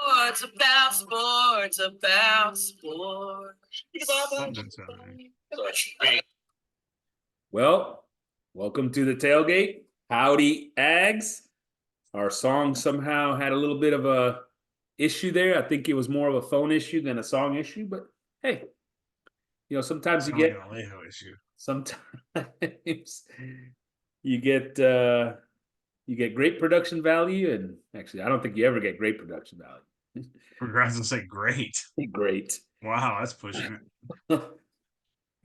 Sports about sports. Something's happening. Well, welcome to the tailgate. Howdy, Ags. Our song somehow had a little bit of a issue there. I think it was more of a phone issue than a song issue, but hey, sometimes Sound like an Alejo issue. sometimes you get great production value, and actually, I don't think you ever get great production value. Progressive say great. Great. Wow, that's pushing it.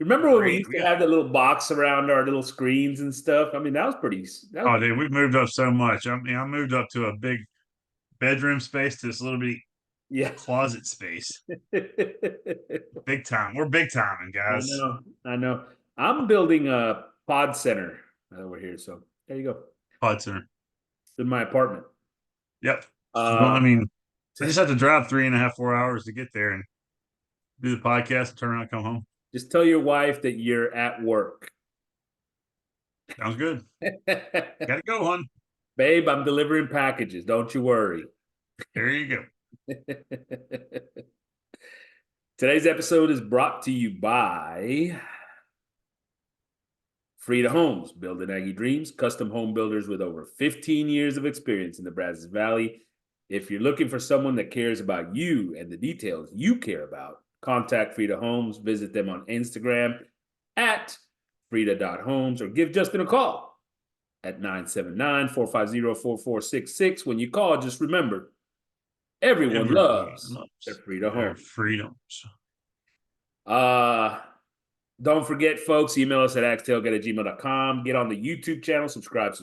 Remember when we Great. used to have the little box around our little screens and stuff? I mean, that was pretty. Oh, dude, we've moved up so much. I mean, I moved up to a big bedroom space to this little bitty Yeah. closet space. Big time. We're big timing, guys. I know. I'm building a pod center over here, so there you go. Pod center. It's in my apartment. Yep. Well, I mean, I just have to drive 3.5, 4 hours to get there and do the podcast and turn around and come home. Just tell your wife that you're at work. Sounds good. Gotta go, hon. Babe, I'm delivering packages. Don't you worry. There you go. Today's episode is brought to you by Frida Homes, building Aggie dreams, custom home builders with over 15 years of experience in the Brazos Valley. If you're looking for someone that cares about you and the details you care about, contact Frida Homes, visit them on Instagram at frida.homes, or give Justin a call at 979-450-4466. When you call, just remember, everyone loves their Frida Homes. Freedoms. Don't forget, folks, email us at agstailgate@gmail.com. Get on the YouTube channel, subscribe.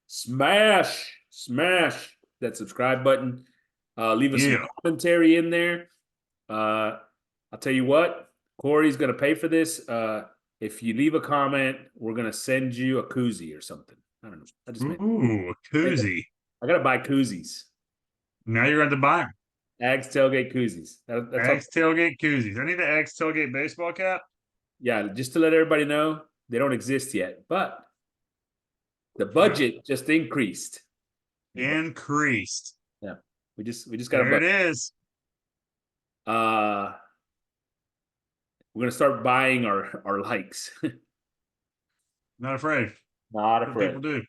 Smash that subscribe button. Leave us some commentary in there. I'll tell you what, Corey's going to pay for this. If you leave a comment, we're going to send you a koozie or something. I don't know. A koozie. I got to buy koozies. Now you're going to buy them. Ags Tailgate koozies. Ags Tailgate koozies. I need the Ags Tailgate baseball cap. Yeah, just to let everybody know, they don't exist yet, but the budget just increased. Increased. Yeah, we just got there. It is. We're gonna start buying our likes. Not afraid. Not afraid. People do.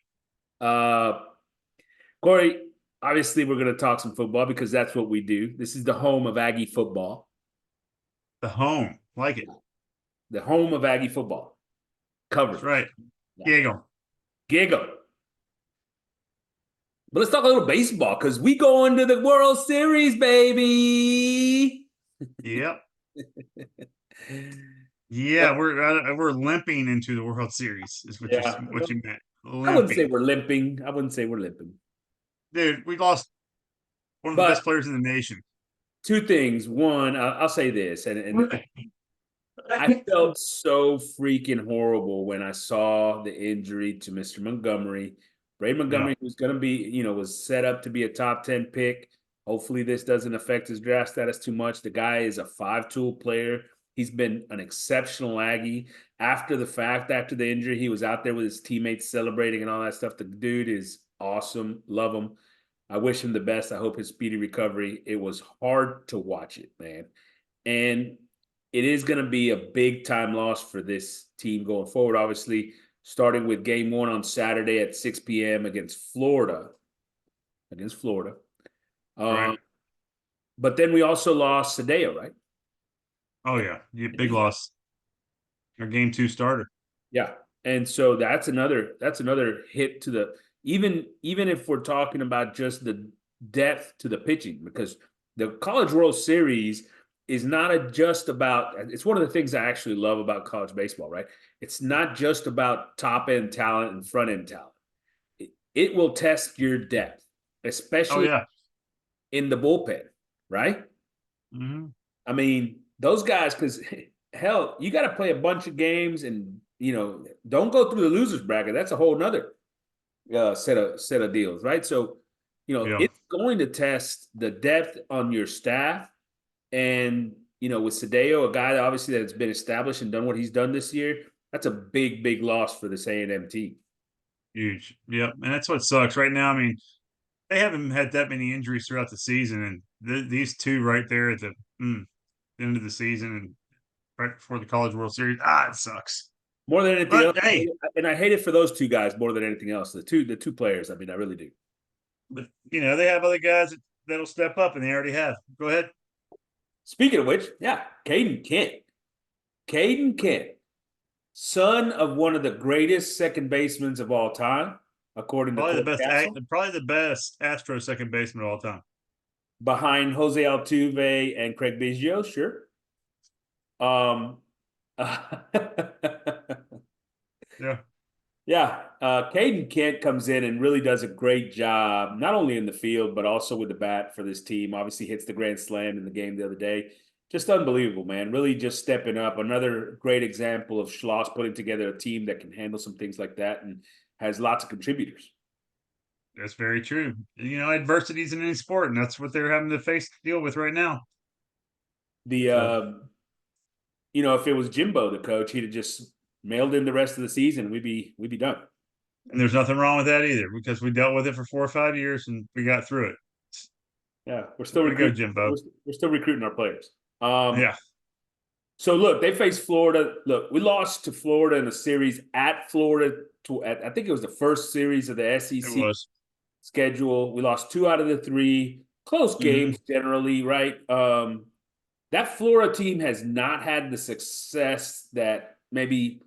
Corey, obviously we're gonna talk some football because that's what we do. This is the home of Aggie football. The home, like it. The home of Aggie football. Coverage. That's right. Yeah. Giggle. But let's talk a little baseball because we go into the World Series, baby. Yep. Yeah, we're limping into the World Series. Is what you meant. Limping. I wouldn't say we're limping. Dude, we lost one of the best players in the nation. Two things. One, I'll say this, and I felt so freaking horrible when I saw the injury to Mr. Montgomery. Braden Montgomery was going to be, was set up to be a top 10 pick. Hopefully this doesn't affect his draft status too much. The guy is a 5-tool player. He's been an exceptional Aggie. After the injury, he was out there with his teammates celebrating and all that stuff. The dude is awesome. Love him. I wish him the best. I hope his speedy recovery. It was hard to watch it, man. And it is going to be a big-time loss for this team going forward, obviously, starting with game 1 on Saturday at 6 p.m. against Florida. Right. But then we also lost Sadeo, right? Oh, yeah. Big loss. Our game 2 starter. Yeah. And so that's another hit to the even if we're talking about just the depth to the pitching, because the College World Series is not just about, it's one of the things I actually love about college baseball, right? It's not just about top end talent and front end talent. It will test your depth, especially in the bullpen, right? Mm-hmm. I mean, those guys, because hell, you got to play a bunch of games and, don't go through the losers bracket. That's a whole nother set of deals, right? So, it's going to test the depth on your staff. And, with Sadeo, a guy that obviously that's been established and done what he's done this year, that's a big, big loss for this A&M team. Huge. Yep. And that's what sucks right now. I mean, they haven't had that many injuries throughout the season, and these two right there at the end of the season and right before the College World Series, it sucks. More than anything But else, hey, and I hate it for those two guys more than anything else. The two players. I mean, I really do. but they have other guys that'll step up, and they already have. Go ahead. Speaking of which, yeah, Caden Kent, son of one of the greatest second basemen of all time, according to Probably the Court best, Castle, probably the best Astro second baseman of all time. behind Jose Altuve and Craig Biggio, sure. Um, Yeah. Yeah, Caden Kent comes in and really does a great job, not only in the field but also with the bat for this team. Obviously, hits the grand slam in the game the other day. Just unbelievable, man. Really, just stepping up. Another great example of Schloss putting together a team that can handle some things like that and has lots of contributors. That's very true. Adversity is in any sport, and that's what they're having to deal with right now. The So, if it was Jimbo the coach, he'd have just mailed in the rest of the season. We'd be done. and there's nothing wrong with that either, because we dealt with it for 4 or 5 years and we got through it. Yeah, we're still Way to go, recruiting. Jimbo. We're still recruiting our players. Yeah, So look, they faced Florida. Look, we lost to Florida in a series at Florida. I think it was the first series of the it SEC was. schedule. We lost 2 out of the 3. Close Mm-hmm. games generally, right? That Florida team has not had the success that maybe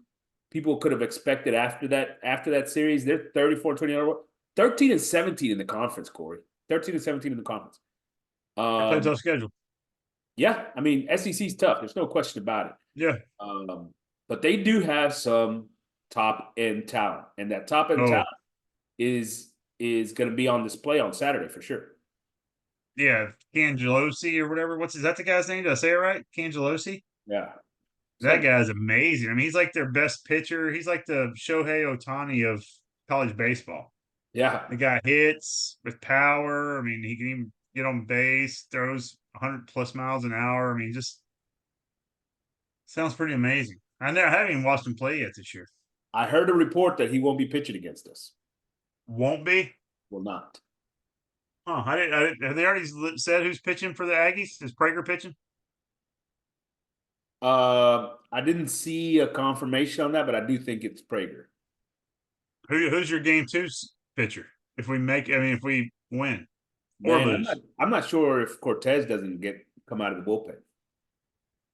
people could have expected after that series. They're 34-20, 13 and 17 in the conference, Corey. 13 and 17 in the conference. They played a tough schedule. Yeah, I mean, SEC's tough. There's no question about it. Yeah. But they do have some top end talent, and that top end Oh, talent is going to be on display on Saturday for sure. yeah. Cangelosi or whatever. Is that the guy's name? Did I say it right? Cangelosi? Yeah, it's That like guy's amazing. I mean, he's like their best pitcher. He's like the Shohei Ohtani of college baseball. yeah, The guy hits with power. I mean, he can even get on base, throws 100 plus miles an hour. I mean, just sounds pretty amazing. I haven't even watched him play yet this year. I heard a report that he won't be pitching against us. Won't be? Will not. Huh. Have they already said who's pitching for the Aggies? Is Prager pitching? I didn't see a confirmation on that, but I do think it's Prager. Who's your game two pitcher? If we win or Man, lose I'm not sure if Cortez doesn't come out of the bullpen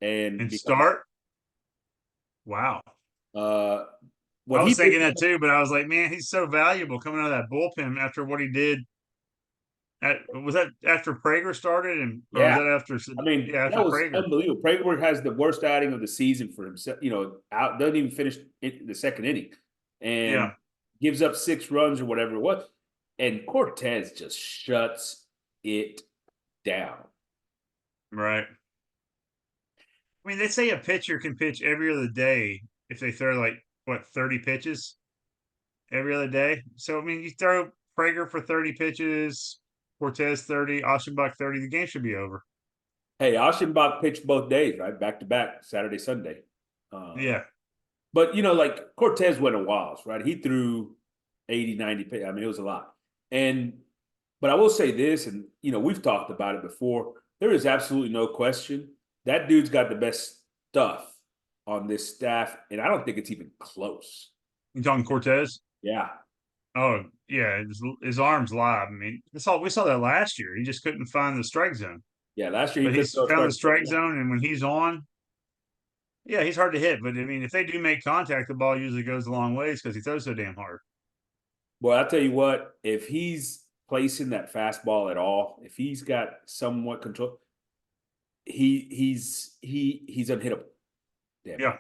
and and become start. Wow. what I he was thinking did. that too, but I was like, man, he's so valuable coming out of that bullpen after what he did. Was that after Prager started, or was Yeah, that after? I mean, Yeah, that after was Prager. unbelievable. Prager has the worst outing of the season for himself. Out doesn't even finish the second inning, Yeah, and gives up 6 runs or whatever it was. And Cortez just shuts it down. right. I mean, they say a pitcher can pitch every other day if they throw 30 pitches every other day. So I mean, you throw Prager for 30 pitches, Cortez 30, Oshenbach 30, the game should be over. Hey, Aschenbach pitched both days, right? Back to back, Saturday, Sunday. Yeah. But like Cortez went a whiles, right? He threw 80, 90 pitches. I mean, it was a lot. But I will say this, and we've talked about it before. There is absolutely no question that dude's got the best stuff on this staff, and I don't think it's even close. You talking Cortez? Yeah. Oh, yeah. His arm's live. I mean, we saw that last year. He just couldn't find the strike zone. Yeah, last year he But couldn't he's throw a found the strike. strike zone, and when he's on, yeah, he's hard to hit. But I mean, if they do make contact, the ball usually goes a long ways because he throws so damn hard. Well, I'll tell you what, if he's placing that fastball at all, if he's got somewhat control, he's unhittable. Damn. Yeah.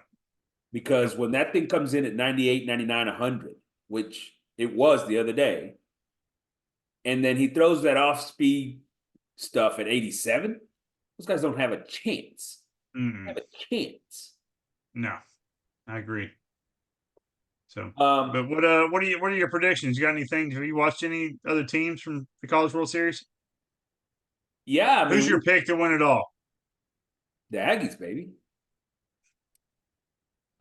Because when that thing comes in at 98, 99, 100, which it was the other day, and then he throws that off-speed stuff at 87, those guys don't have a chance. Have a chance. No, I agree. So, but what are your predictions? You got anything? Have you watched any other teams from the College World Series? Yeah, I mean, who's your pick to win it all? The Aggies, baby.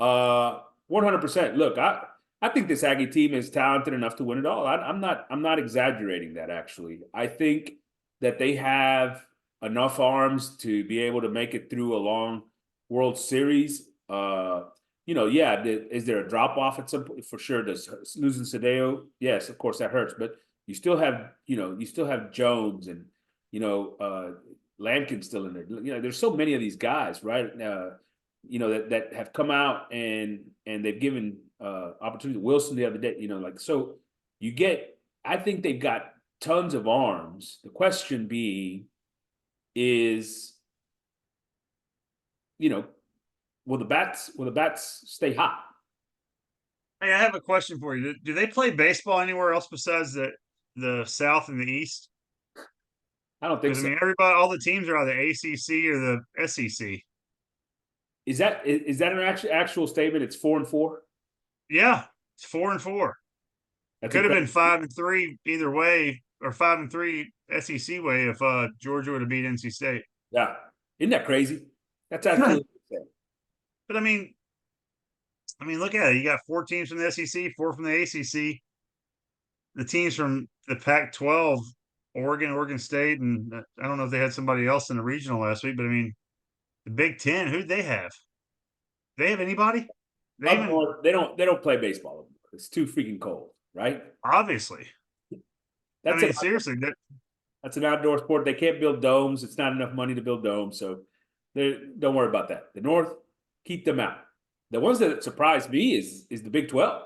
100%. Look, I I think this Aggie team is talented enough to win it all. I'm not exaggerating that actually. I think that they have enough arms to be able to make it through a long World Series. Yeah, is there a drop off at some point? For sure. Does losing Sadeo? Yes, of course that hurts, but you still have Jones and Lampkin's still in there. There's so many of these guys, right? That have come out and they've given opportunity. Wilson the other day, so you get. I think they've got tons of arms. The question being is, will the bats stay hot? Hey, I have a question for you. Do they play baseball anywhere else besides the South and the East? I don't think Because I so. mean, everybody, all the teams are either ACC or the SEC. Is that an actual statement? It's 4-4. Yeah, it's 4-4. That's Could have been incredible. 5-3 either way, or 5-3 SEC way if Georgia would have beat NC State. Yeah, isn't that crazy? That's absolutely insane. But I mean, look at it. You got 4 teams from the SEC, 4 from the ACC. The teams from the Pac-12, Oregon, Oregon State, and I don't know if they had somebody else in the regional last week. But I mean, the Big Ten, who'd they have? They have anybody? They Up even north, they don't play baseball anymore. It's too freaking cold, right? obviously. I That's an mean, seriously, that that's an outdoor sport. They can't build domes. It's not enough money to build domes, so don't worry about that. The North, keep them out. The ones that surprised me is the Big 12,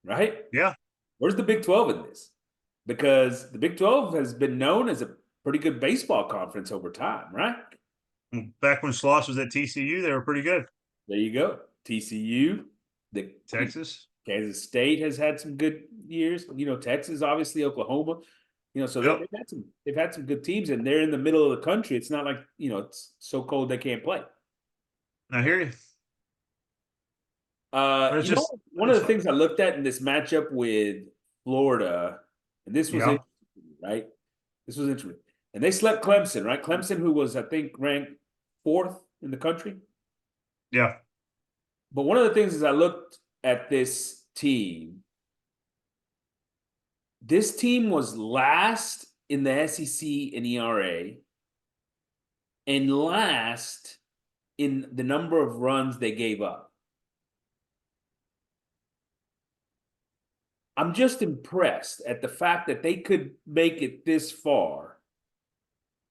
right? yeah. Where's the Big 12 in this? Because the Big 12 has been known as a pretty good baseball conference over time, right? Back when Schloss was at TCU, they were pretty good. There you go. TCU, the Texas. Kansas State has had some good years. Texas, obviously, Oklahoma. So Yep. they've had some good teams, and they're in the middle of the country. It's not like it's so cold they can't play. I hear you. But it's just One of the things I looked at in this matchup with Florida, and this was yeah. interesting, right? This was interesting, and they slept Clemson, right? Clemson, who was I think ranked 4th in the country. Yeah. But one of the things is I looked at this team was last in the SEC in ERA and last in the number of runs they gave up. I'm just impressed at the fact that they could make it this far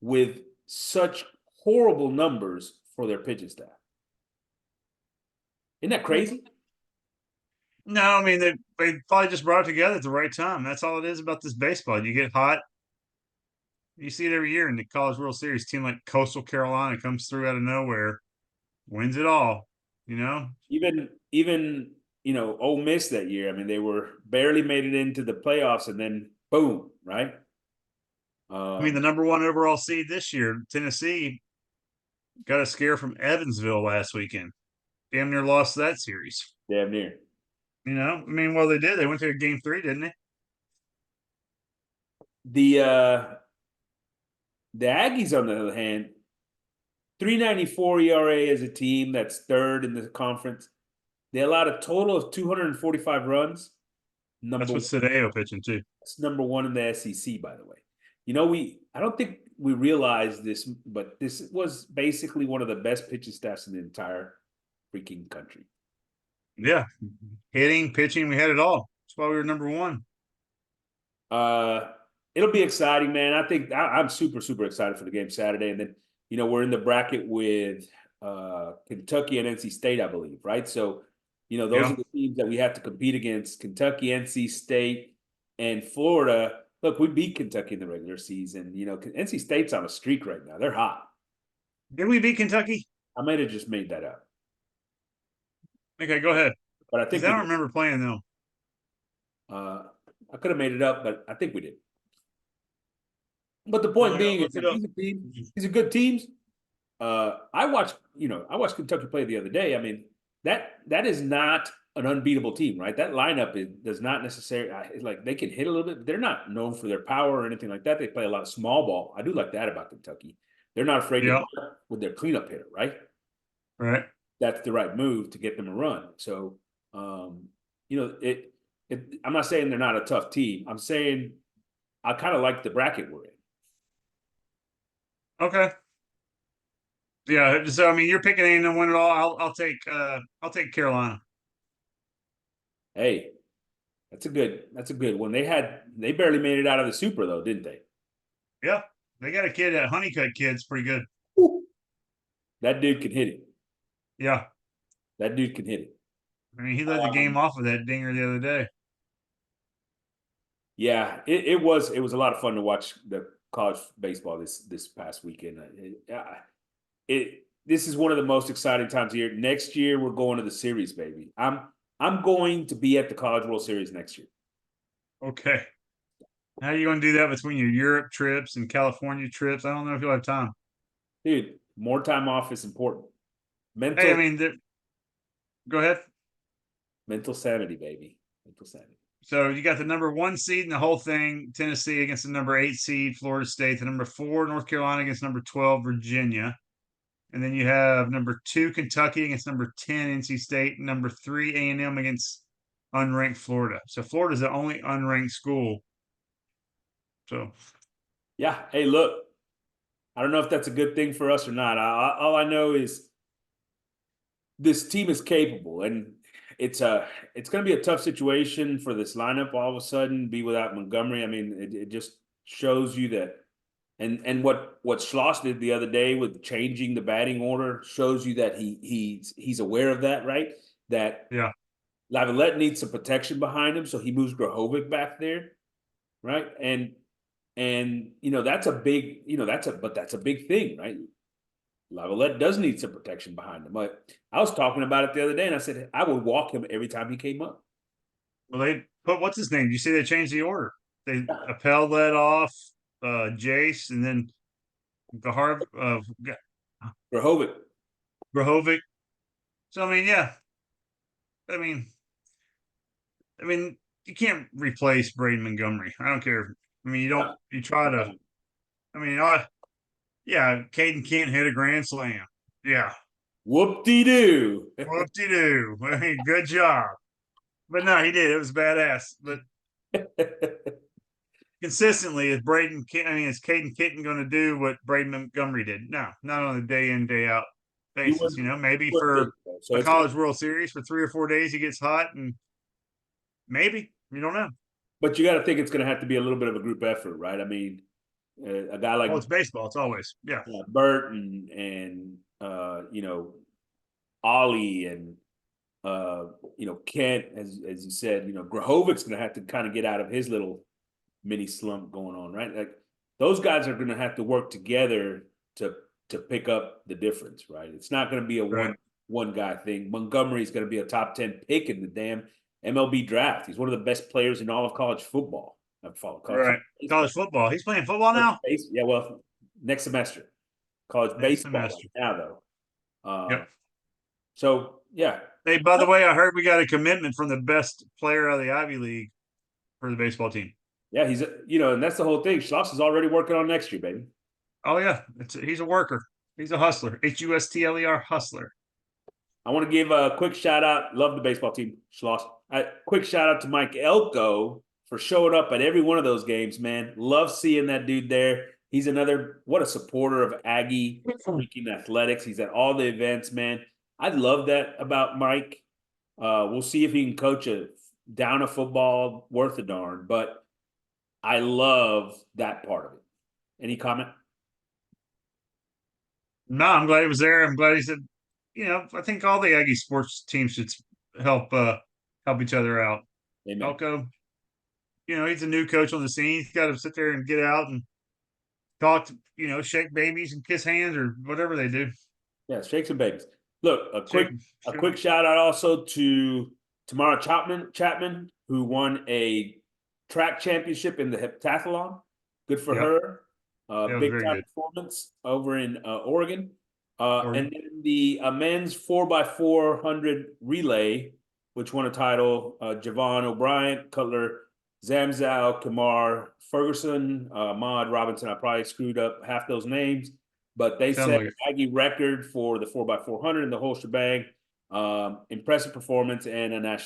with such horrible numbers for their pitching staff. Isn't that crazy? No, I mean they probably just brought it together at the right time. That's all it is about this baseball. You get hot. You see it every year in the College World Series. Team like Coastal Carolina comes through out of nowhere, wins it all. You know, Even Ole Miss that year. I mean, they were barely made it into the playoffs, and then boom, right? I mean the number 1 overall seed this year, Tennessee, got a scare from Evansville last weekend. Damn near lost that series. Damn near. I mean, well they did. They went to game 3, didn't they? The Aggies, on the other hand, 3.94 ERA as a team that's 3rd in the conference. They allowed a total of 245 runs. That's what Sadeo pitching too. That's number 1 in the SEC, by the way. I don't think we realized this, but this was basically one of the best pitching staffs in the entire freaking country. Yeah, hitting, pitching, we had it all. That's why we were number 1. It'll be exciting, man. I think I'm super, super excited for the game Saturday. And then, we're in the bracket with Kentucky and NC State, I believe, right? So, those are the teams that we have to compete against: Kentucky, NC State, and Florida. Look, we beat Kentucky in the regular season. NC State's on a streak right now. They're hot. Did we beat Kentucky? I might have just made that up. Okay, go ahead. But I Because think I don't remember playing them. I could have made it up, but I think we did. But the point being is these are good teams. I watched Kentucky play the other day. I mean, that is not an unbeatable team, right? That lineup does not necessarily like they can hit a little bit, but they're not known for their power or anything like that. They play a lot of small ball. I do like that about Kentucky. They're not afraid to with their cleanup hitter, right? Right. That's the right move to get them a run. So I'm not saying they're not a tough team. I'm saying I kind of like the bracket we're in. Okay. Yeah. So I mean, you're picking A&M to win it all. I'll take Carolina. Hey, that's a good one. They barely made it out of the Super though, didn't they? Yeah. They got a kid, that Honeycutt kid's pretty good. Woo. That dude can hit it. Yeah. That dude can hit it. I mean, he led the game off with that dinger the other day. Yeah, it was a lot of fun to watch the college baseball this past weekend. This is one of the most exciting times of year. Next year we're going to the series, baby. I'm going to be at the College World Series next year. Okay. How are you going to do that between your Europe trips and California trips? I don't know if you'll have time. Dude, more time off is important. Hey, I Mental mean, go ahead. mental sanity, baby. Mental sanity. So you got the number 1 seed in the whole thing, Tennessee against the number 8 seed, Florida State. The number 4, North Carolina against number 12, Virginia. And then you have number 2, Kentucky against number 10, NC State. Number 3, A&M against unranked Florida. So Florida's the only unranked school. So Yeah. Hey, look, I don't know if that's a good thing for us or not. All I know is this team is capable, and it's going to be a tough situation for this lineup. All of a sudden, be without Montgomery. I mean, it just shows you that, and what Schloss did the other day with changing the batting order shows you that he's aware of that, right? That yeah, Lavalette needs some protection behind him, so he moves Grahovic back there, right? And that's a big that's a big thing, right? Lavalette does need some protection behind him. But I was talking about it the other day, and I said I would walk him every time he came up. well, they put, what's his name? You see, they changed the order. They Appel led off, Jace, and then Gahar, Grahovic, Grahovic. So I mean, yeah, I mean, you can't replace Braden Montgomery. I don't care. I mean, you don't. You try to. I mean, yeah, Caden can't hit a grand slam. Yeah, whoop de doo. whoop de doo. I mean, good job. But no, he did. It was badass. But consistently, is Caden Kitten going to do what Braden Montgomery did? No, not on a day in, day out you basis. would, Maybe would for think so. So a it's gonna, College World Series for 3 or 4 days, he gets hot, and maybe you don't know. but you got to think it's going to have to be a little bit of a group effort, right? I mean, a guy like Oh, it's baseball. It's always, yeah, Bert and Ollie and Kent, as you said, Grahovic's going to have to kind of get out of his little mini slump going on, right? Like those guys are going to have to work together to pick up the difference, right? It's not going to be a right, one guy thing. Montgomery's going to be a top 10 pick in the damn MLB draft. He's one of the best players in all of college football. I follow college right. baseball. College football. He's playing football now. Yeah, well, next semester. College Next baseball semester. right now though. Yep. So yeah, Hey, by the way, I heard we got a commitment from the best player out of the Ivy League for the baseball team. yeah, and that's the whole thing. Schloss is already working on next year, baby. Oh yeah, he's a worker. He's a hustler. HUSTLER hustler. I want to give a quick shout out. Love the baseball team, Schloss. Quick shout out to Mike Elko for showing up at every one of those games, man. Love seeing that dude there. He's what a supporter of Aggie freaking athletics. He's at all the events, man. I love that about Mike. We'll see if he can coach down a football worth a darn, but I love that part of it. Any comment? No, I'm glad he was there. I'm glad he said, I think all the Aggie sports teams should help help each other out. Amen. Elko, he's a new coach on the scene. He's got to sit there and get out and talk to, shake babies and kiss hands or whatever they do. Yeah, shake some babies. Look, Shake, a shake. quick shout out also to Tamara Chapman, who won a track championship in the heptathlon. Good for Yep, her. that was Big very time good. performance over in Oregon. Oregon. And then the men's 4x400 relay, which won a title, Javon O'Brien, Cutler, Zamzow, Kamar, Ferguson, Maud Robinson. I probably screwed up half those names, but they Sounds set like an it. Aggie record for the 4x400 and the whole shebang. Impressive performance and another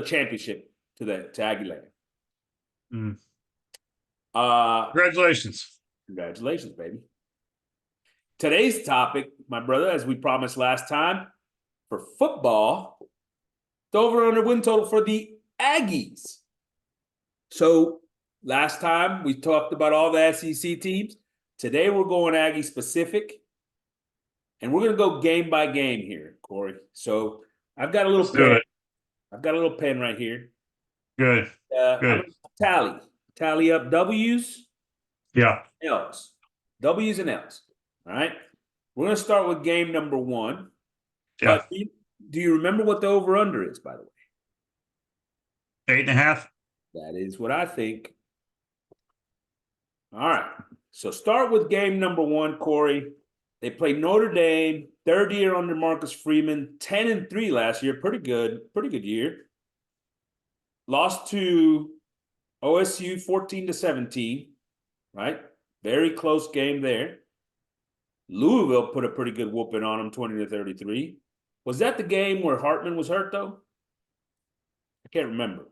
championship to Aggie Land. Mm. Uh, Congratulations. Congratulations, baby. Today's topic, my brother, as we promised last time, for football, the over/under win total for the Aggies. So last time we talked about all the SEC teams. Today we're going Aggie specific, and we're going to go game by game here, Corey. So I've got a little Let's do pen. it. I've got a little pen right here. Good. I'm Good. going to tally up W's, Yeah. L's, W's and L's. All right. We're going to start with game number one. Yeah. Do you remember what the over under is, by the way? 8.5. That is what I think. All right. So start with game number one, Corey. They played Notre Dame, third year under Marcus Freeman, 10-3 last year. Pretty good year. Lost to OSU 14-17, right? Very close game there. Louisville put a pretty good whooping on them, 20-33. Was that the game where Hartman was hurt, though? I can't remember.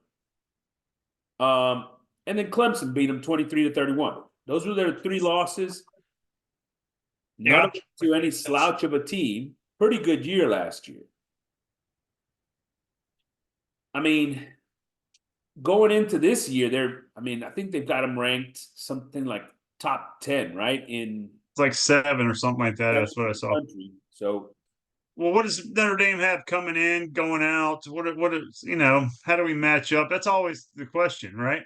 And then Clemson beat them 23-31. Those were their three losses. None of them to any slouch of a team. Pretty good year last year. I mean, going into this year, I think they've got them ranked something like top 10, right? It's like 7 or something like that. That's what I saw. Country. So, well, what does Notre Dame have coming in, going out? What is, how do we match up? That's always the question, right?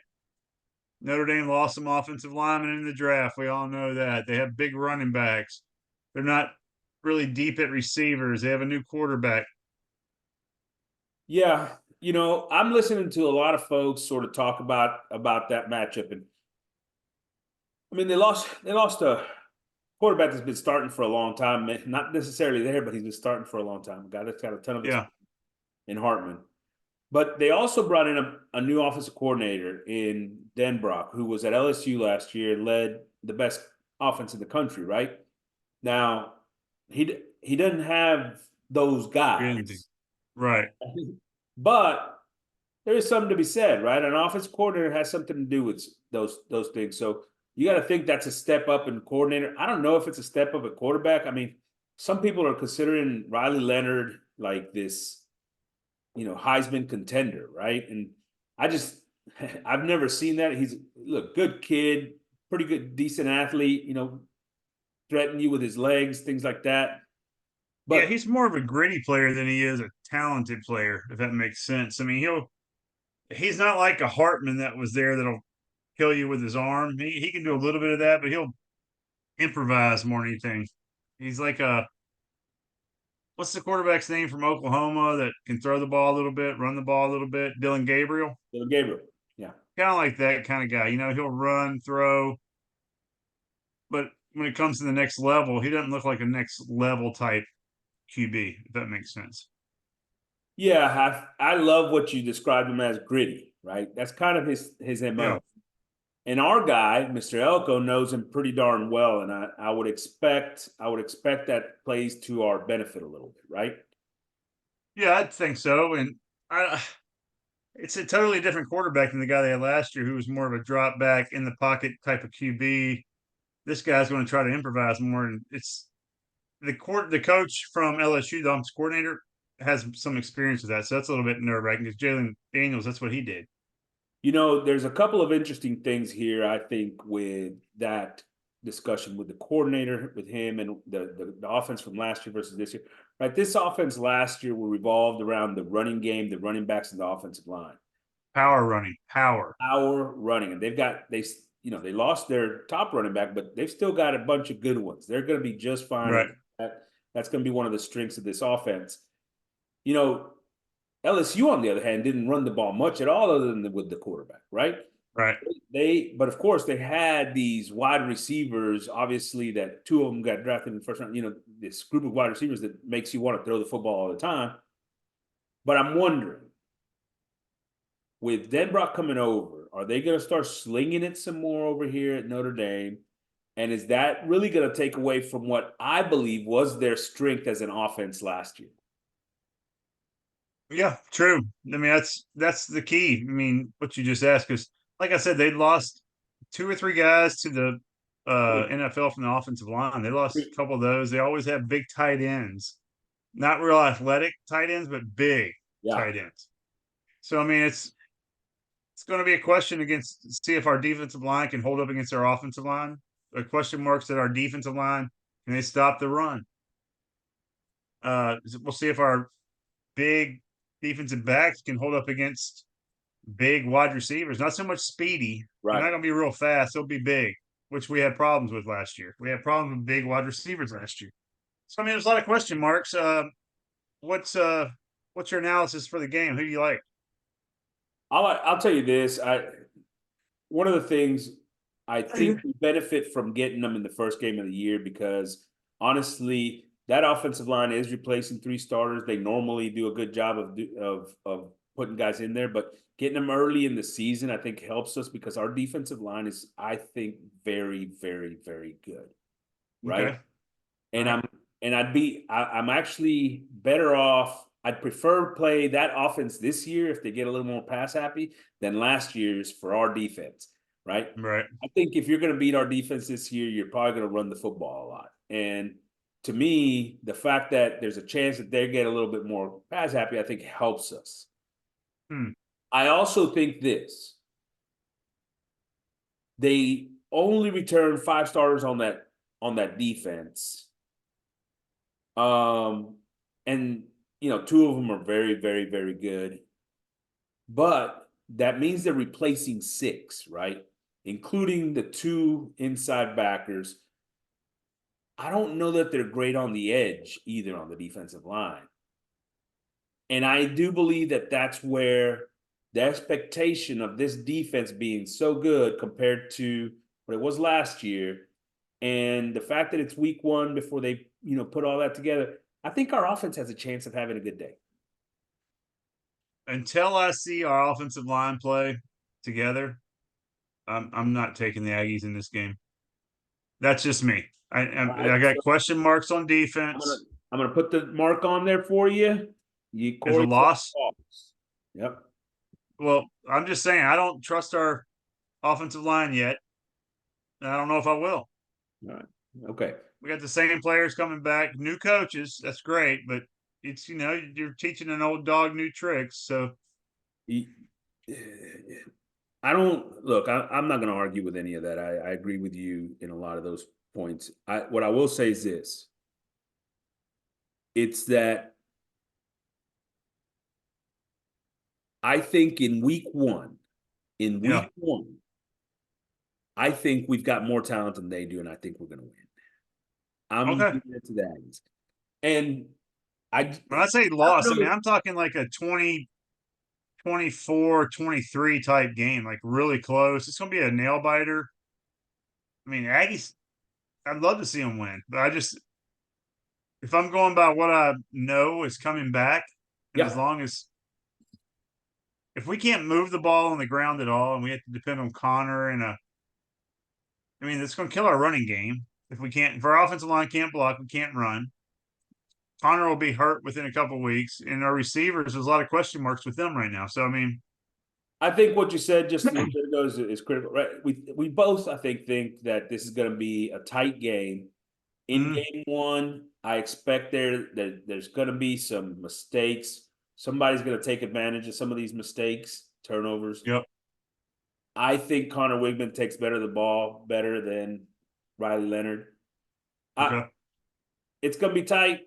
Notre Dame lost some offensive linemen in the draft. We all know that. They have big running backs. They're not really deep at receivers. They have a new quarterback. yeah, I'm listening to a lot of folks sort of talk about that matchup, and I mean they lost a quarterback that's been starting for a long time, not necessarily there, but he's been starting for a long time. A guy that's got a ton of experience in Hartman. But they also brought in a new offensive coordinator in Denbrock, who was at LSU last year and led the best offense in the country, right? Now, he doesn't have those guys. Right. But there is something to be said, right? An offensive coordinator has something to do with those things. So you got to think that's a step up in coordinator. I don't know if it's a step up at quarterback. I mean, some people are considering Riley Leonard like this, Heisman contender, right? And I've never seen that. He's good kid, pretty good, decent athlete, threaten you with his legs, things like that. But But he's more of a gritty player than he is a talented player, if that makes sense. I mean, he's not like a Hartman that was there that'll kill you with his arm. He can do a little bit of that, but he'll improvise more than anything. He's like what's the quarterback's name from Oklahoma that can throw the ball a little bit, run the ball a little bit? Dillon Gabriel. Yeah. Kind of like that kind of guy. He'll run, throw, but when it comes to the next level, he doesn't look like a next level type QB, if that makes sense. Yeah, I love what you described him as, gritty, right? That's kind of his MO. Yeah. And our guy, Mr. Elko, knows him pretty darn well, and I would expect that plays to our benefit a little bit, right? Yeah, I think so. And it's a totally different quarterback than the guy they had last year, who was more of a drop back in the pocket type of QB. This guy's going to try to improvise more, and it's the coach from LSU, the offensive coordinator, has some experience with that, so that's a little bit nerve wracking because Jalen Daniels, that's what he did. There's a couple of interesting things here, I think, with that discussion with the coordinator, with him, and the offense from last year versus this year. Right, this offense last year were revolved around the running game, the running backs, and the offensive line. Power running, power running, and they lost their top running back, but they've still got a bunch of good ones. They're going to be just fine. right. That's going to be one of the strengths of this offense. LSU, on the other hand, didn't run the ball much at all other than with the quarterback, right? Right. But of course, they had these wide receivers, obviously, that two of them got drafted in the first round, this group of wide receivers that makes you want to throw the football all the time. But I'm wondering, with Denbrock coming over, are they going to start slinging it some more over here at Notre Dame? And is that really going to take away from what I believe was their strength as an offense last year? Yeah, true. I mean, that's the key. I mean, what you just asked, because like I said, they lost 2 or 3 guys to the NFL from the offensive line. They lost a couple of those. They always have big tight ends, not real athletic tight ends, but big Yeah. tight ends. So I mean, it's going to be a question against see if our defensive line can hold up against our offensive line. The question marks that our defensive line can they stop the run. We'll see if our big defensive backs can hold up against big wide receivers. Not so much speedy. They're Right. not going to be real fast. They'll be big, which we had problems with last year. We had problems with big wide receivers last year. So I mean, there's a lot of question marks. What's uh, what's your analysis for the game? Who do you like? I'll tell you this. One of the things I think we benefit from getting them in the first game of the year because honestly, that offensive line is replacing 3 starters. They normally do a good job of putting guys in there, but getting them early in the season, I think helps us because our defensive line is, I think, very, very, very good. Right. Okay. And Right. I'm actually better off. I'd prefer play that offense this year if they get a little more pass happy than last year's for our defense, right? Right. I think if you're going to beat our defense this year, you're probably going to run the football a lot. And to me, the fact that there's a chance that they get a little bit more pass happy, I think helps us. Hmm. I also think this. They only return 5 starters on that defense. And 2 of them are very, very, very good. But that means they're replacing 6, right? Including the 2 inside backers. I don't know that they're great on the edge either on the defensive line. And I do believe that that's where the expectation of this defense being so good compared to what it was last year, and the fact that it's week 1 before they, put all that together, I think our offense has a chance of having a good day. Until I see our offensive line play together, I'm not taking the Aggies in this game. That's just me. All right, I got so question marks on I'm gonna defense. I'm gonna put the mark on there for you. You Is a Corey said loss. false. Yep. Well, I'm just saying I don't trust our offensive line yet. And I don't know if I will. All right. Okay. We got the same players coming back, new coaches. That's great, but it's you're teaching an old dog new tricks. So I don't look. I'm not going to argue with any of that. I agree with you in a lot of those points. What I will say is this: it's that I think in yeah, week one, I think we've got more talent than they do, and I think we're going to win. I'm okay. giving it to the Aggies, and I When I say I loss, I don't mean know. I'm talking like a 20, 24, 23 type game, like really close. It's gonna be a nail biter. I mean, Aggies. I'd love to see them win, but if I'm going by what I know is coming back, and as Yeah, long as if we can't move the ball on the ground at all, and we have to depend on Connor I mean, it's going to kill our running game if we can't. If our offensive line can't block, we can't run. Connor will be hurt within a couple weeks, and our receivers. There's a lot of question marks with them right now. So I mean, I think what you said just a little bit ago is critical. Right? We both I think that this is going to be a tight game. In mm, game 1, I expect there's going to be some mistakes. Somebody's going to take advantage of some of these mistakes, turnovers. yep, I think Connor Wigman takes the ball better than Riley Leonard. I, okay, it's going to be tight.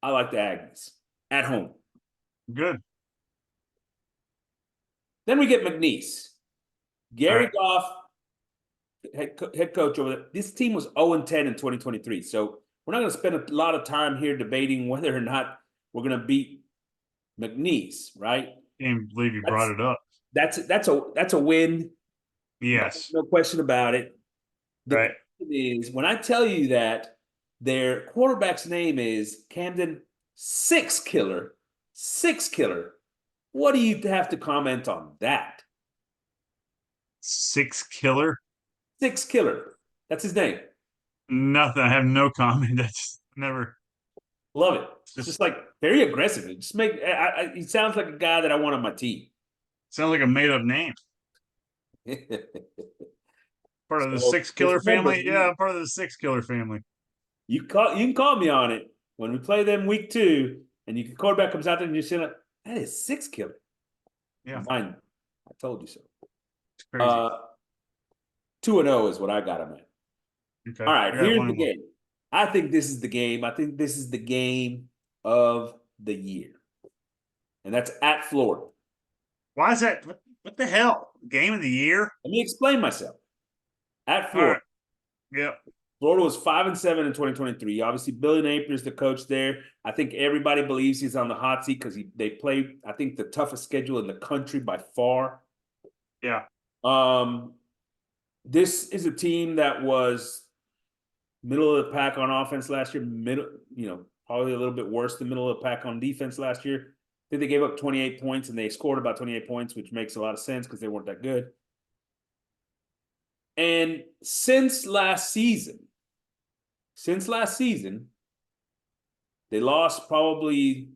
I like the Aggies at home. good, Then we get McNeese. all Gary right, Goff, head coach over there. This team was 0-10 in 2023. So we're not going to spend a lot of time here debating whether or not we're going to beat McNeese, right? can't believe you brought That's it up. that's a win. Yes, No question about it. The right. question is when I tell you that their quarterback's name is Camden Six Killer, what do you have to comment on that? 6 killer. Six Killer. That's his name. Nothing. I have no comment. That's never. Love it. It's It's just just like very aggressive. It just make he sounds like a guy that I want on my team. sounds like a made up name. Part of the So Six just Killer remember, family. Yeah, I'm part of the Six Killer family. you can call me on it when we play them week 2, and you quarterback comes out there and you're saying like, that is Six Killer. Yeah, Mine, I told you so. it's crazy. Uh, 2-0 is what I got him at. Okay, All right, I got here's one the and one. game. I think this is the game. I think this is the game of the year, and that's at Florida. Why is that? What the hell? Game of the year? Let me explain myself. At All Florida, right. Yeah. Florida was 5-7 in 2023. Obviously, Billy Napier is the coach there. I think everybody believes he's on the hot seat because they play, I think, the toughest schedule in the country by far. Yeah. Um, this is a team that was middle of the pack on offense last year. Probably a little bit worse than middle of the pack on defense last year. I think they gave up 28 points and they scored about 28 points, which makes a lot of sense because they weren't that good. And since last season, they lost probably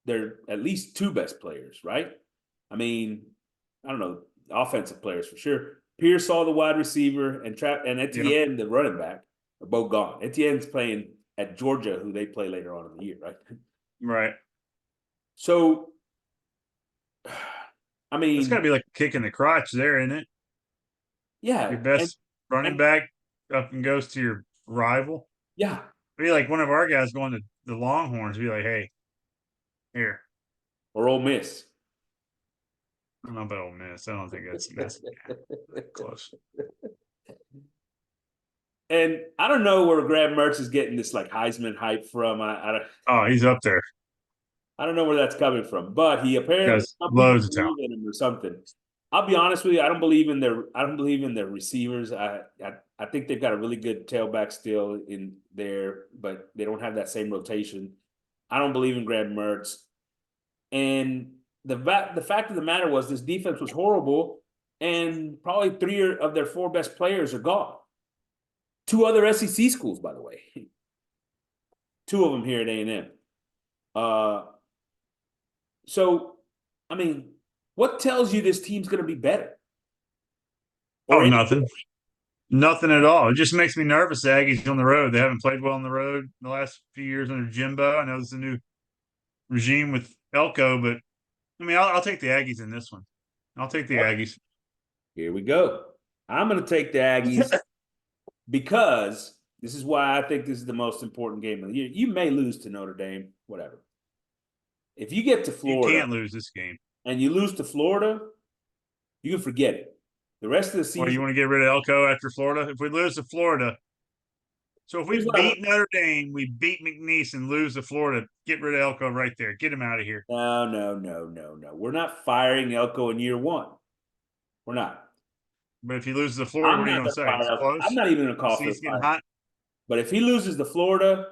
their at least 2 best players, right? I mean, I don't know, offensive players for sure. Pearsall, the wide receiver, and Yeah. Etienne, the running back, are both gone. Etienne's playing at Georgia, who they play later on in the year, right? Right. So, I That's got to mean, be like a kick in the crotch there, isn't it? yeah, Your best running and back up and goes to your rival. yeah, Be like one of our guys going to the Longhorns. Be like, hey, here. or Ole Miss. I don't know about Ole Miss. I don't think that's close. And I don't know where Graham Mertz is getting this like Heisman hype from. Oh, he's up there. I don't know where that's coming from, but he apparently Guys, some people loads of talent. believe in him or something. I'll be honest with you, I don't believe in their receivers. I think they've got a really good tailback still in there, but they don't have that same rotation. I don't believe in Graham Mertz. And the fact of the matter was this defense was horrible, and probably 3 of their 4 best players are gone. 2 other SEC schools, by the way. 2 of them here at A&M. So, I mean, what tells you this team's going to be better? Oh, Or any nothing. Nothing at all. It just makes me nervous. The Aggies on the road. They haven't played well on the road in the last few years under Jimbo. I know there's a new regime with Elko, but I mean, I'll take the Aggies in this one. I'll take the Aggies. Here we go. I'm going to take the Aggies because this is why I think this is the most important game of the year. You may lose to Notre Dame, whatever. If you get to You Florida can't lose this game. and you lose to Florida, you can forget it. The rest of the Well, you season, want to get rid of Elko after Florida? If we lose to Florida, so if we here's what beat Notre Dame, we beat McNeese and lose to Florida, get rid of Elko right there. Get him out of here. no. We're not firing Elko in year 1. We're not. But if he loses to Florida, I'm what are you not going going to to say? fire It's Elko. I'm close. not even going to The call for the seat's getting fire. hot. But if he loses to Florida,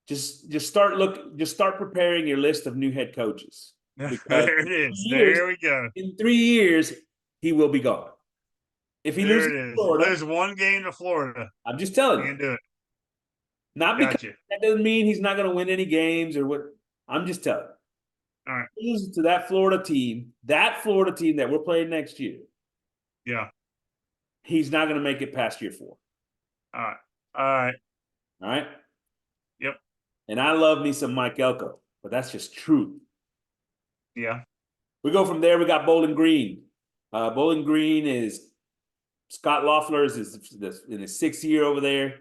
just start preparing your list of new head coaches because There it is. There we go. in 3 years he will be gone. If he There loses to it is. Florida, Lose one game to Florida. I'm just telling you. Can't do it. Not because Gotcha. that doesn't mean he's not going to win any games or what. I'm just telling you. All right. He loses to that Florida team that we're playing next year. Yeah. He's not going to make it past year 4. All right. All right. All right. Yep. And I love me some Mike Elko, but that's just truth. Yeah. We go from there. We got Bowling Green. Bowling Green is Scott Loeffler is in his 6th year over there.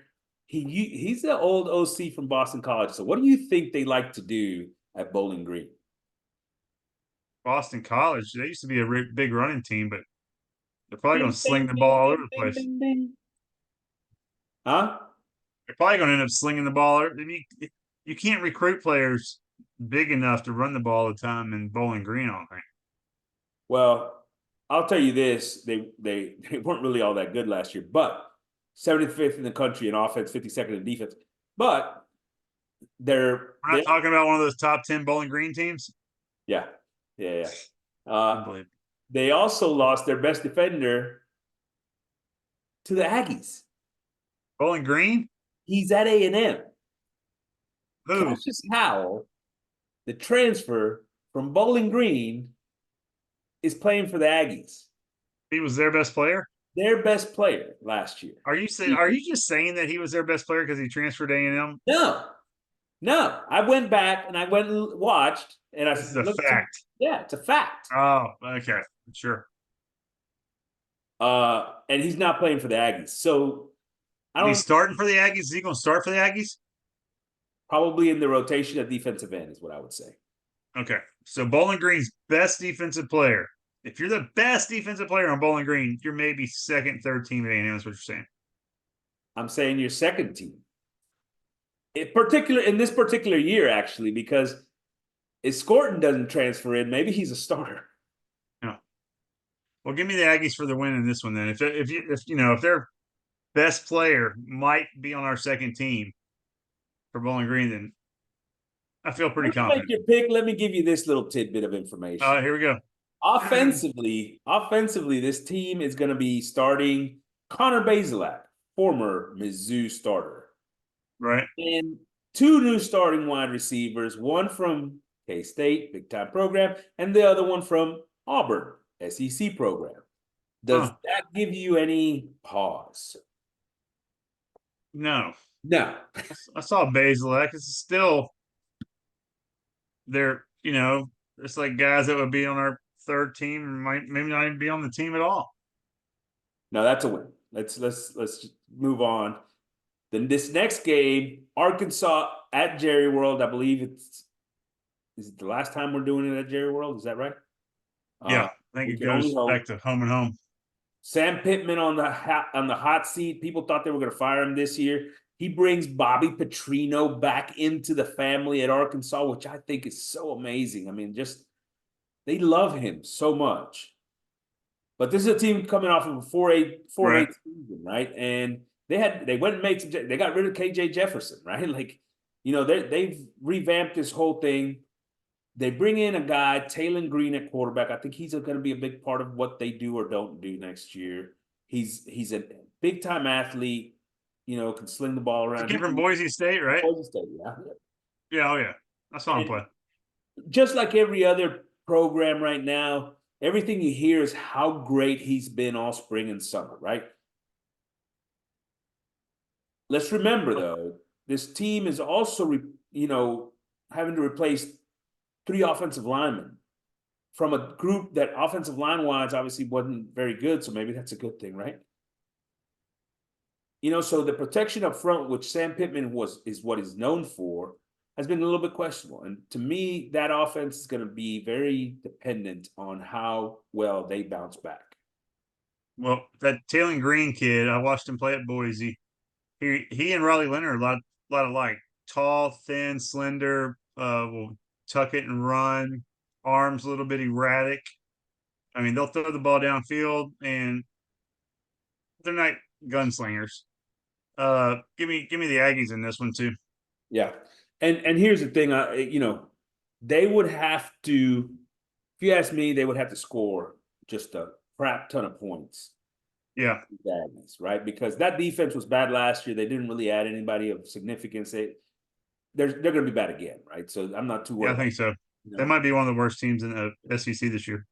He's the old OC from Boston College. So what do you think they like to do at Bowling Green? Boston College. They used to be a big running team, but they're probably going Bing, to sling bing, the bing, ball all over bing, the bing, place. bing, bing. Huh? They're probably going to end up slinging the ball. I mean, you can't recruit players big enough to run the ball all the time in Bowling Green, I don't think. Well, I'll tell you this: they weren't really all that good last year, but 75th in the country in offense, 52nd in defense. But We're they not talking about one of those top 10 Bowling Green teams. yeah. Uh, Unbelievable. they also lost their best defender to the Aggies. Bowling Green? He's at A&M. Who? Cassius Howell, the transfer from Bowling Green, is playing for the Aggies. He was their best player? Their best player last year. Are you just saying that he was their best player because he transferred to A&M? No, no. I went back and I went and watched, and I This is said, a "Look, fact. yeah, it's a fact." Oh, okay. Sure. And he's not playing for the Aggies, so I And he's don't starting for the Aggies. Is he going to start for the Aggies? probably in the rotation at defensive end is what I would say. Okay. So Bowling Green's best defensive player. If you're the best defensive player on Bowling Green, you're maybe second, third team at A&M. Is what you're saying. I'm saying your second team, in this particular year, actually, because if Scorton doesn't transfer in, maybe he's a starter. No. Well, give me the Aggies for the win in this one then. If their best player might be on our second team for Bowling Green, then I feel pretty When you make confident. your pick, let me give you this little tidbit of information. Here we go. Offensively, this team is going to be starting Connor Bazelak, former Mizzou starter, Right. and two new starting wide receivers, one from K-State, big time program, and the other one from Auburn, SEC program. Does Huh. that give you any pause? No. No. I saw Basilek. It's still it's like guys that would be on our third team and might maybe not even be on the team at all. No, that's a win. Let's move on. Then this next game, Arkansas at Jerry World. I believe is it the last time we're doing it at Jerry World? Is that right? Yeah, I think We it can only goes back hope. to home and home. Sam Pittman on the hot seat. People thought they were going to fire him this year. He brings Bobby Petrino back into the family at Arkansas, which I think is so amazing. I mean, just they love him so much. But this is a team coming off of a 4-8 Right. season, right? And they went and made they got rid of KJ Jefferson, right? Like, they've revamped this whole thing. They bring in a guy, Taylon Green at quarterback. I think he's going to be a big part of what they do or don't do next year. He's a big time athlete, can sling the ball The around. kid from Boise State, right? Boise State, yeah. Yeah, oh yeah. I saw him And play. just like every other program right now, everything you hear is how great he's been all spring and summer, right? Let's remember though, this team is also, having to replace three offensive linemen from a group that offensive line wise obviously wasn't very good. So maybe that's a good thing, right? So the protection up front, which Sam Pittman is what he's known for, has been a little bit questionable. And to me, that offense is going to be very dependent on how well they bounce back. Well, that Taylon Green kid, I watched him play at Boise. He and Riley Leonard are a lot alike. Tall, thin, slender, will tuck it and run, arms a little bit erratic. I mean, they'll throw the ball downfield and they're not gunslingers. Give me the Aggies in this one too. Yeah. And here's the thing, they would have to, if you ask me, they would have to score just a crap ton of points. Yeah. Badness, right? Because that defense was bad last year. They didn't really add anybody of significance. They're going to be bad again, right? So I'm not too Yeah, I worried. think so. They might be one of the worst teams in the SEC this year.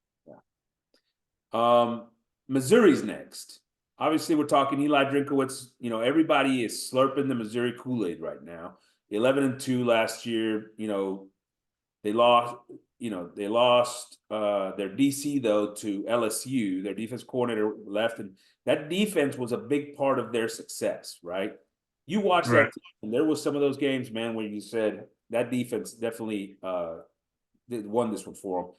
Yeah. Missouri's next. Obviously, we're talking Eli Drinkowitz. Everybody is slurping the Missouri Kool-Aid right now. 11-2 last year. They lost. They lost their DC though to LSU. Their defense coordinator left, and that defense was a big part of their success. Right? You watched that Right. team, and there was some of those games, man, where you said that defense definitely won this one for them.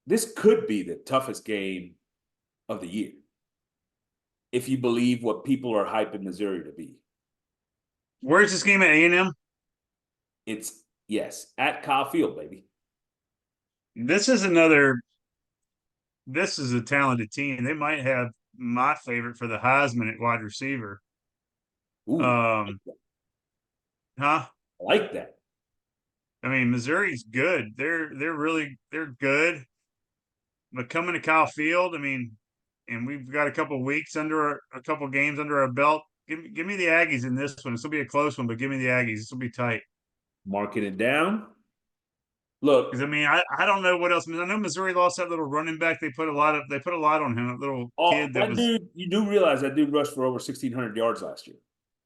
This could be the toughest game of the year if you believe what people are hyping Missouri to be. Where's this game at A&M? It's yes at Kyle Field, baby. This is a talented team. They might have my favorite for the Heisman at wide receiver. Ooh, Um, huh? I like that. I mean, Missouri's good. They're good. but coming to Kyle Field, I mean, and we've got a couple weeks a couple games under our belt. Give me the Aggies in this one. This will be a close one, but give me the Aggies. This will be tight. Marking it down. Because I Look, mean, I don't know what else. I mean, I know Missouri lost that little running back. They put a lot on him. That little oh, kid that that was, dude, you do realize that dude rushed for over 1,600 yards last year.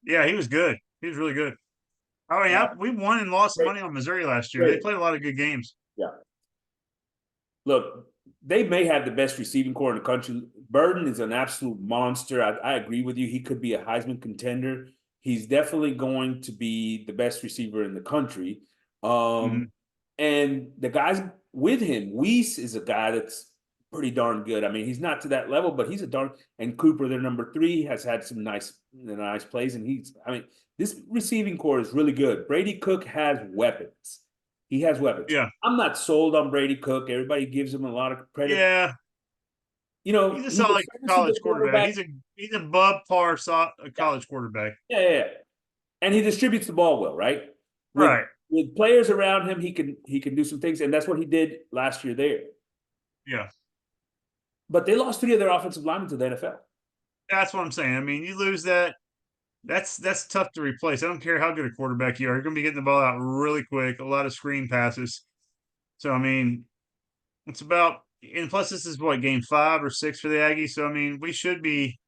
yeah, he was good. He was really good. I mean, Uh, we won and lost some great, money on Missouri last year. They great. played a lot of good games. Yeah. Look, they may have the best receiving core in the country. Burden is an absolute monster. I agree with you. He could be a Heisman contender. He's definitely going to be the best receiver in the country. Mm-hmm. And the guys with him, Weiss is a guy that's pretty darn good. I mean, he's not to that level, but he's a darn. And Cooper, their number 3, has had some nice plays. And I mean, this receiving core is really good. Brady Cook has weapons. He has weapons. Yeah, I'm not sold on Brady Cook. Everybody gives him a lot of credit. yeah. You know, He's a he's a solid serviceable college quarterback. quarterback. He's above par Yeah, college quarterback. yeah. And he distributes the ball well, right? With Right. with players around him, he can do some things, and that's what he did last year there. Yeah. But they lost 3 of their offensive linemen to the NFL. That's what I'm saying. I mean, you lose that. That's tough to replace. I don't care how good a quarterback you are. You're going to be getting the ball out really quick. A lot of screen passes. So I mean, it's about, and plus this is what, game 5 or 6 for the Aggies. So I mean, we should be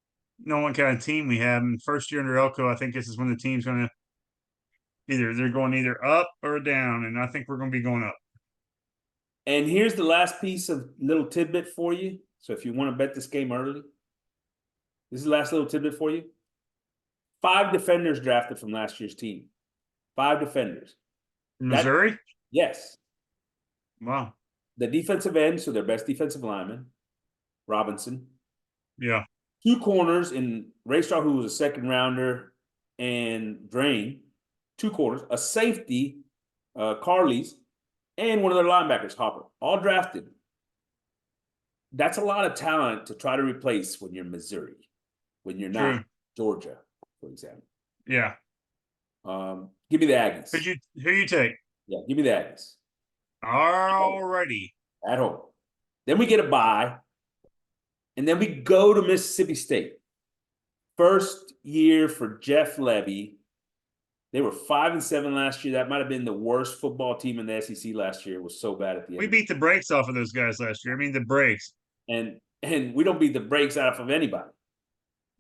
knowing what kind of team we have. And first year under Elko, I think this is when the team's going to they're going either up or down, and I think we're going to be going up. And here's the last piece of little tidbit for you. So if you want to bet this game early, this is the last little tidbit for you. 5 defenders drafted from last year's team. 5 defenders. Missouri? Yes. Wow. The defensive end, so their best defensive lineman, Robinson. Yeah. 2 corners in Raystar, who was a second rounder, and Drain. 2 corners, a safety, Carley's, and one of their linebackers, Hopper, all drafted. That's a lot of talent to try to replace when you're Missouri, when you're True. not Georgia, for example. Yeah. Give me the Aggies. Who you take? Yeah, give me the Aggies. Alrighty. At home. Then we get a bye, and then we go to Mississippi State. First year for Jeff Lebby. They were 5-7 last year. That might have been the worst football team in the SEC last year. It was so bad at the end. We beat the brakes off of those guys last year. I mean, the brakes. And we don't beat the brakes out of anybody.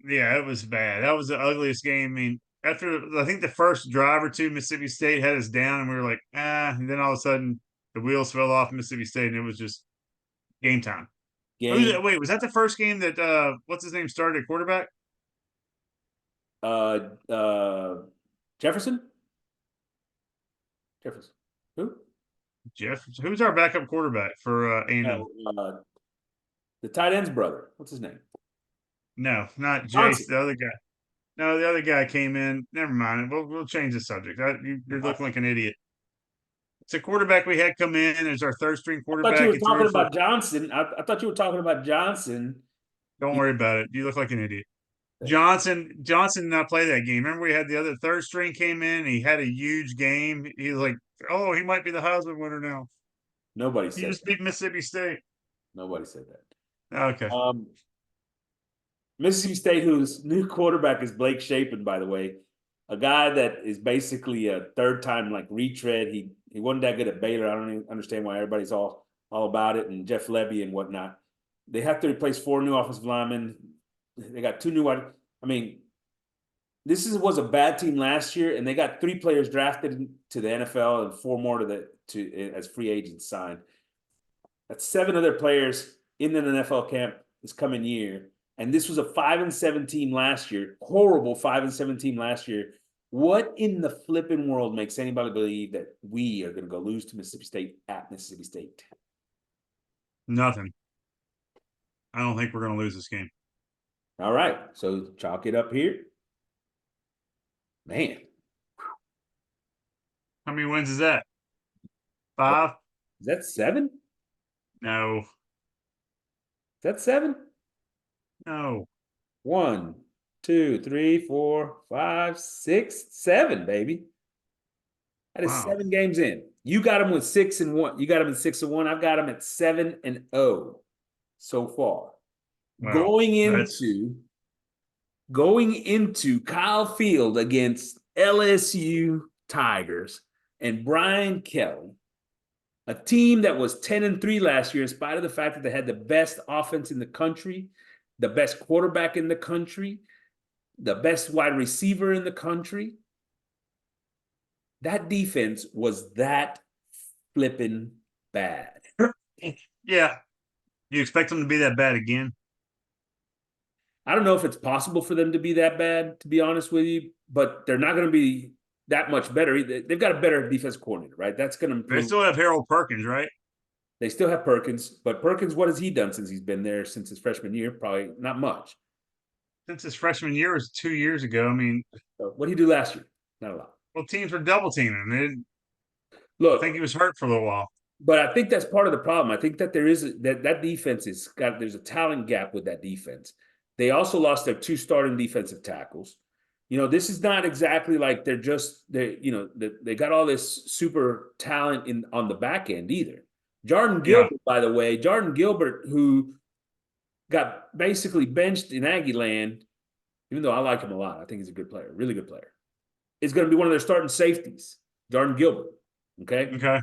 Yeah, it was bad. That was the ugliest game. I mean, after I think the first drive or two, Mississippi State had us down, and we were like, ah. And then all of a sudden, the wheels fell off Mississippi State, and it was just game time. Wait, was that the first game that what's his name started at quarterback? Jefferson. Who? Who's our backup quarterback for A&M? The tight end's brother. What's his name? No, not Johnson. Jace. The other guy. No, the other guy came in. Never mind. We'll change the subject. You're looking like an idiot. It's a quarterback we had come in as our third string quarterback. I thought you were talking about Johnson. I thought you were talking about Johnson. Don't worry about it. You look like an idiot. Johnson did not play that game. Remember, we had the other third string came in. He had a huge game. He was like, oh, he might be the Heisman winner now. Nobody He said just that. beat Mississippi State. Nobody said that. Okay. Mississippi State, whose new quarterback is Blake Shapen, by the way, a guy that is basically a third-time like retread. He wasn't that good at Baylor. I don't even understand why everybody's all about it, and Jeff Lebby and whatnot. They have to replace 4 new offensive linemen. They got 2 new wide. I mean, was a bad team last year, and they got 3 players drafted to the NFL and 4 more as free agents signed. That's 7 other players in an NFL camp this coming year. And this was a 5-7 team last year, horrible 5-7 team last year. What in the flipping world makes anybody believe that we are going to go lose to Mississippi State at Mississippi State? Nothing. I don't think we're going to lose this game. All right. So chalk it up here. Man. How many wins is that? 5? Is that 7? No. Is that 7? No. 1, 2, 3, 4, 5, 6, 7, baby. That is 7 games in. You got them with 6-1. You got them at 6-1. I've got them at 7-0. so far. Well, Going that's into going into Kyle Field against LSU Tigers and Brian Kelly, a team that was 10-3 last year, in spite of the fact that they had the best offense in the country, the best quarterback in the country, the best wide receiver in the country. That defense was that flipping bad. yeah. You expect them to be that bad again? I don't know if it's possible for them to be that bad, to be honest with you, but they're not going to be that much better. They've got a better defense coordinator, right? That's going to They improve. still have Harold Perkins, right? They still have Perkins, but Perkins, what has he done since he's been there since his freshman year? Probably not much. Since his freshman year was 2 years ago. I mean, So what did he do last year? Not a lot. well, teams were double teaming him. I think he Look, was hurt for a little while. but I think that's part of the problem. I think that there is that defense is got there's a talent gap with that defense. They also lost their two starting defensive tackles. This is not exactly like they got all this super talent in on the back end either. Jordan Yeah. Gilbert, by the way, Jordan Gilbert, who got basically benched in Aggie land, even though I like him a lot, I think he's a good player, really good player, is going to be one of their starting safeties, Jordan Gilbert. Okay. Okay.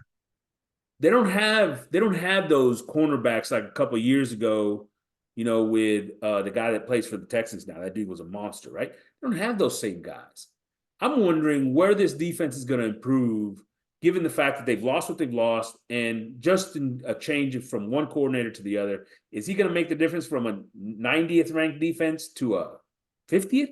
They don't have those cornerbacks like a couple of years ago, with the guy that plays for the Texans now. That dude was a monster, right? They don't have those same guys. I'm wondering where this defense is going to improve, given the fact that they've lost what they've lost, and just in a change from one coordinator to the other. Is he going to make the difference from a 90th ranked defense to a 50th?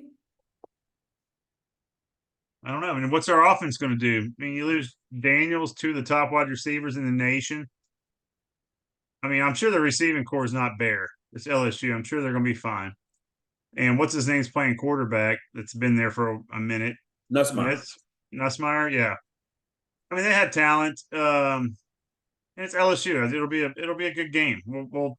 I don't know. I mean, what's our offense going to do? I mean, you lose Daniels, two of the top wide receivers in the nation. I mean, I'm sure the receiving core is not bare. It's LSU. I'm sure they're going to be fine. And what's his name's playing quarterback that's been there for a minute? I mean, Nussmeyer. that's Nussmeyer. Yeah. I mean, they had talent. And it's LSU. It'll be a good game. We'll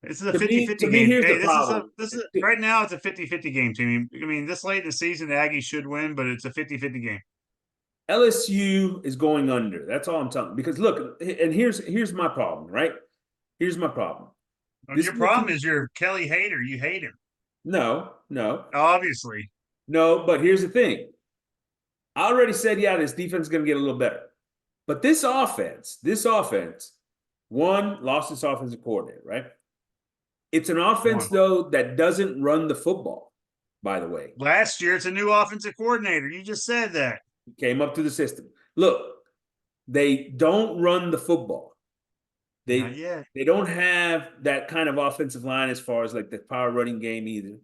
This is a To me, 50-50 to me, game. here's the Hey, problem. this is right now it's a 50-50 game, team. I mean, this late in the season, the Aggies should win, but it's a 50-50 game. LSU is going under. That's all I'm telling you. Because look, and here's my problem, right? Here's my problem. This Your is a problem team. is you're Kelly hater. You hate him. No, no, Obviously. no. But here's the thing. I already said, yeah, this defense is going to get a little better. But this offense, one lost its offensive coordinator, right? It's an offense One. though that doesn't run the football. By the way, Last year it's a new offensive coordinator. You just said that. came up to the system. Look, they don't run the football. Not They yet. they don't have that kind of offensive line as far as like the power running game either.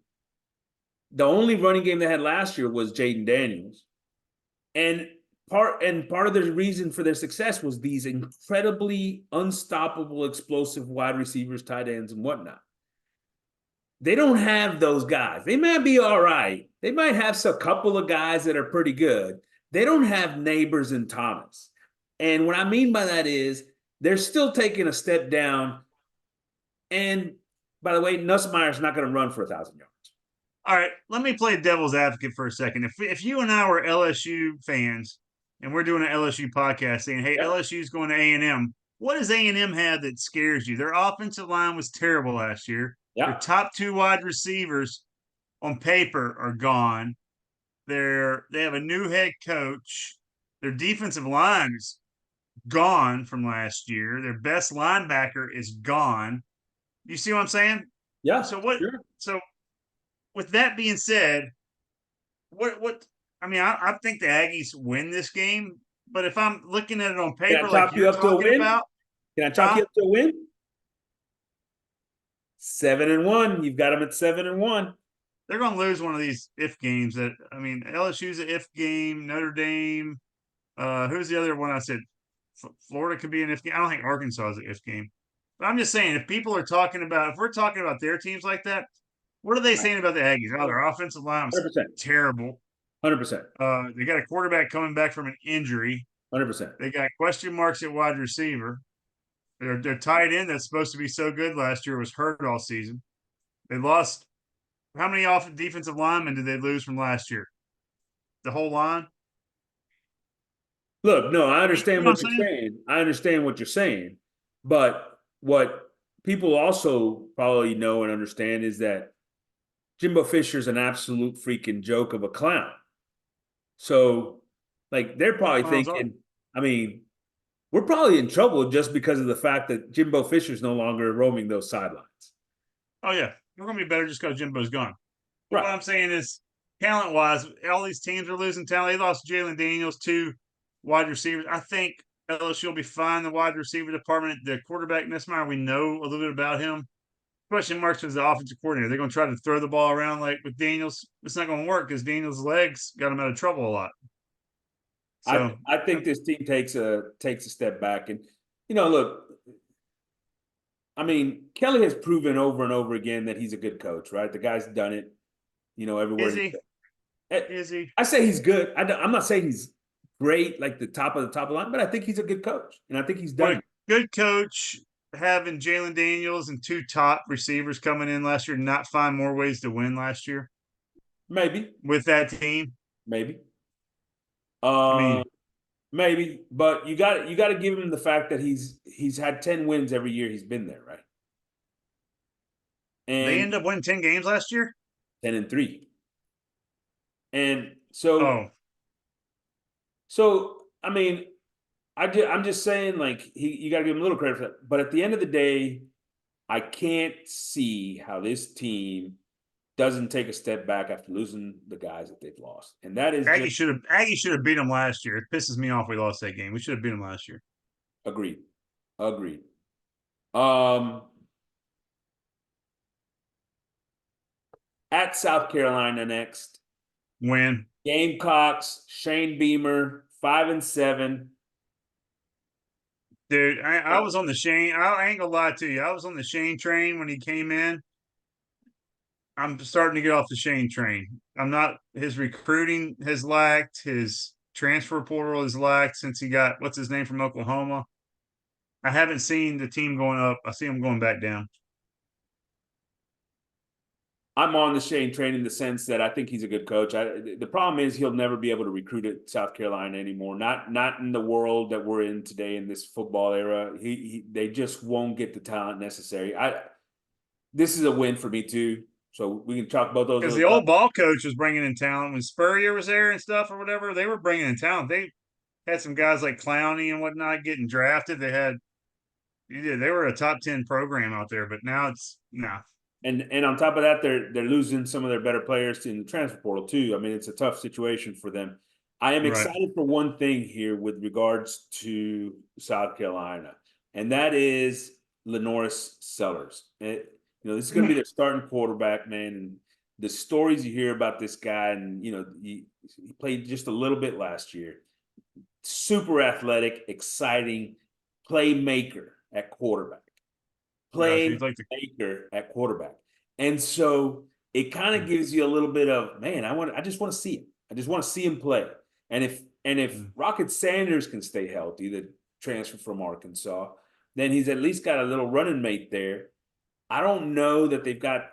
The only running game they had last year was Jaden Daniels. And part of the reason for their success was these incredibly unstoppable, explosive wide receivers, tight ends, and whatnot. They don't have those guys. They might be all right. They might have a couple of guys that are pretty good. They don't have Neighbors and Thomas. And what I mean by that is they're still taking a step down. And by the way, Nussmeier's not going to run for 1,000 yards. All right, let me play devil's advocate for a second. If you and I were LSU fans and we're doing an LSU podcast saying, "Hey, Yep. LSU's going to A&M," what does A&M have that scares you? Their offensive line was terrible last year. Their Yep. top two wide receivers on paper are gone. They have a new head coach. Their defensive line is gone from last year. Their best linebacker is gone. You see what I'm saying? Yeah. So what? Sure. So with that being said, what? I mean, I think the Aggies win this game, but if I'm looking at it on Can I paper, like chalk you you're up to a talking win? about, Can I chalk you huh? up to a win? 7-1. You've got them at 7-1. They're going to lose one of these if games. That I mean, LSU's an if game. Notre Dame. Who's the other one I said? Florida could be an if game. I don't think Arkansas is an if game. But I'm just saying, if people are talking about, if we're talking about their teams like that, what are they Right. saying about the Aggies? Oh, their offensive line was 100%. terrible. 100%. They got a quarterback coming back from an injury. 100%. They got question marks at wide receiver. Their tight end that's supposed to be so good last year was hurt all season. They lost. How many defensive linemen did they lose from last year? The whole line. Look, no, I You understand know what I'm what you're saying? saying. I understand what you're saying. But what people also probably know and understand is that Jimbo Fisher's an absolute freaking joke of a clown. So, like, they're All probably clowns are. thinking, I mean, we're probably in trouble just because of the fact that Jimbo Fisher's no longer roaming those sidelines. Oh yeah, we're gonna be better just because Jimbo's gone. But what Right. I'm saying is, talent wise, all these teams are losing talent. They lost Jalen Daniels, two wide receivers. I think LSU will be fine. The wide receiver department, the quarterback Nussmeier, we know a little bit about him. Question marks was the offensive coordinator. They're going to try to throw the ball around like with Daniels. It's not going to work because Daniels' legs got him out of trouble a lot. So I think this team takes a step back, and look, I mean, Kelly has proven over and over again that he's a good coach, right? The guy's done it, everywhere. is he? Eh, Is he? I say he's good. I'm not saying he's great, like the top of the line, but I think he's a good coach, and I think he's What done a it. good coach having Jalen Daniels and two top receivers coming in last year, not find more ways to win last year Maybe, with that team. maybe, I uh, mean, maybe, but you got to give him the fact that he's had 10 wins every year he's been there, right? they And end up winning 10 games last year. 10-3, and so Oh, so I mean, I'm just saying, like, you got to give him a little credit for that. But at the end of the day, I can't see how this team doesn't take a step back after losing the guys that they've lost, and that is just Aggie should have beat them last year. It pisses me off we lost that game. We should have beat them last year. agreed, agreed. Um, at South Carolina next, Win. Gamecocks, Shane Beamer, 5-7. Dude, I was on the Shane. I ain't gonna lie to you. I was on the Shane train when he came in. I'm starting to get off the Shane train. I'm not. His recruiting has lacked. His transfer portal has lacked since he got what's his name from Oklahoma. I haven't seen the team going up. I see them going back down. I'm on the Shane train in the sense that I think he's a good coach. The problem is he'll never be able to recruit at South Carolina anymore. Not in the world that we're in today in this football era. They just won't get the talent necessary. This is a win for me too. So we can talk about those Because other the stuff. old ball coach was bringing in talent when Spurrier was there and stuff or whatever. They were bringing in talent. They had some guys like Clowney and whatnot getting drafted. They were a top 10 program out there, but now it's no. And on top of that, they're losing some of their better players in the transfer portal too. I mean, it's a tough situation for them. I am Right. excited for one thing here with regards to South Carolina, and that is Lenoris Sellers. This is going to be their starting quarterback, man. And the stories you hear about this guy, and he played just a little bit last year. Super athletic, exciting playmaker at quarterback. Gotcha. He's like the Playmaker at quarterback. And so it kind of gives you a little bit of, man, I just want to see him. I just want to see him play. And if Rocket Sanders can stay healthy, the transfer from Arkansas, then he's at least got a little running mate there. I don't know that they've got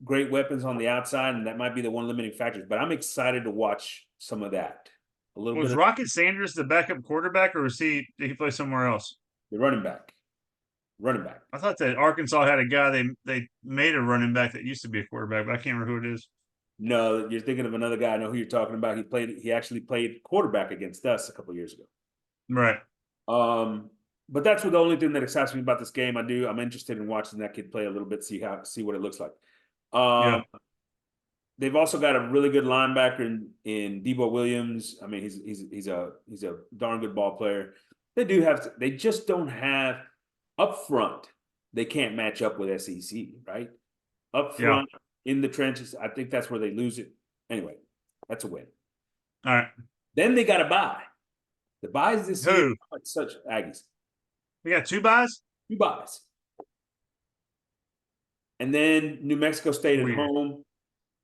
great weapons on the outside, and that might be the one limiting factors, but I'm excited to watch some of that. A little bit was of Rocket Sanders the backup quarterback, or did he play somewhere else? the running back. Running back. I thought that Arkansas had a guy they made a running back that used to be a quarterback, but I can't remember who it is. No, you're thinking of another guy. I know who you're talking about. He actually played quarterback against us a couple years ago. Right. But that's the only thing that excites me about this game. I'm interested in watching that kid play a little bit, see what it looks like. Yeah. They've also got a really good linebacker in Debo Williams. I mean, he's a darn good ball player. They just don't have up front. They can't match up with SEC, right? Up Yeah. front in the trenches, I think that's where they lose it. Anyway, that's a win. All right. Then they got to buy. The buys this year Who? are such Aggies. We got two buys? Two buys. And then New Mexico State at Weird. home.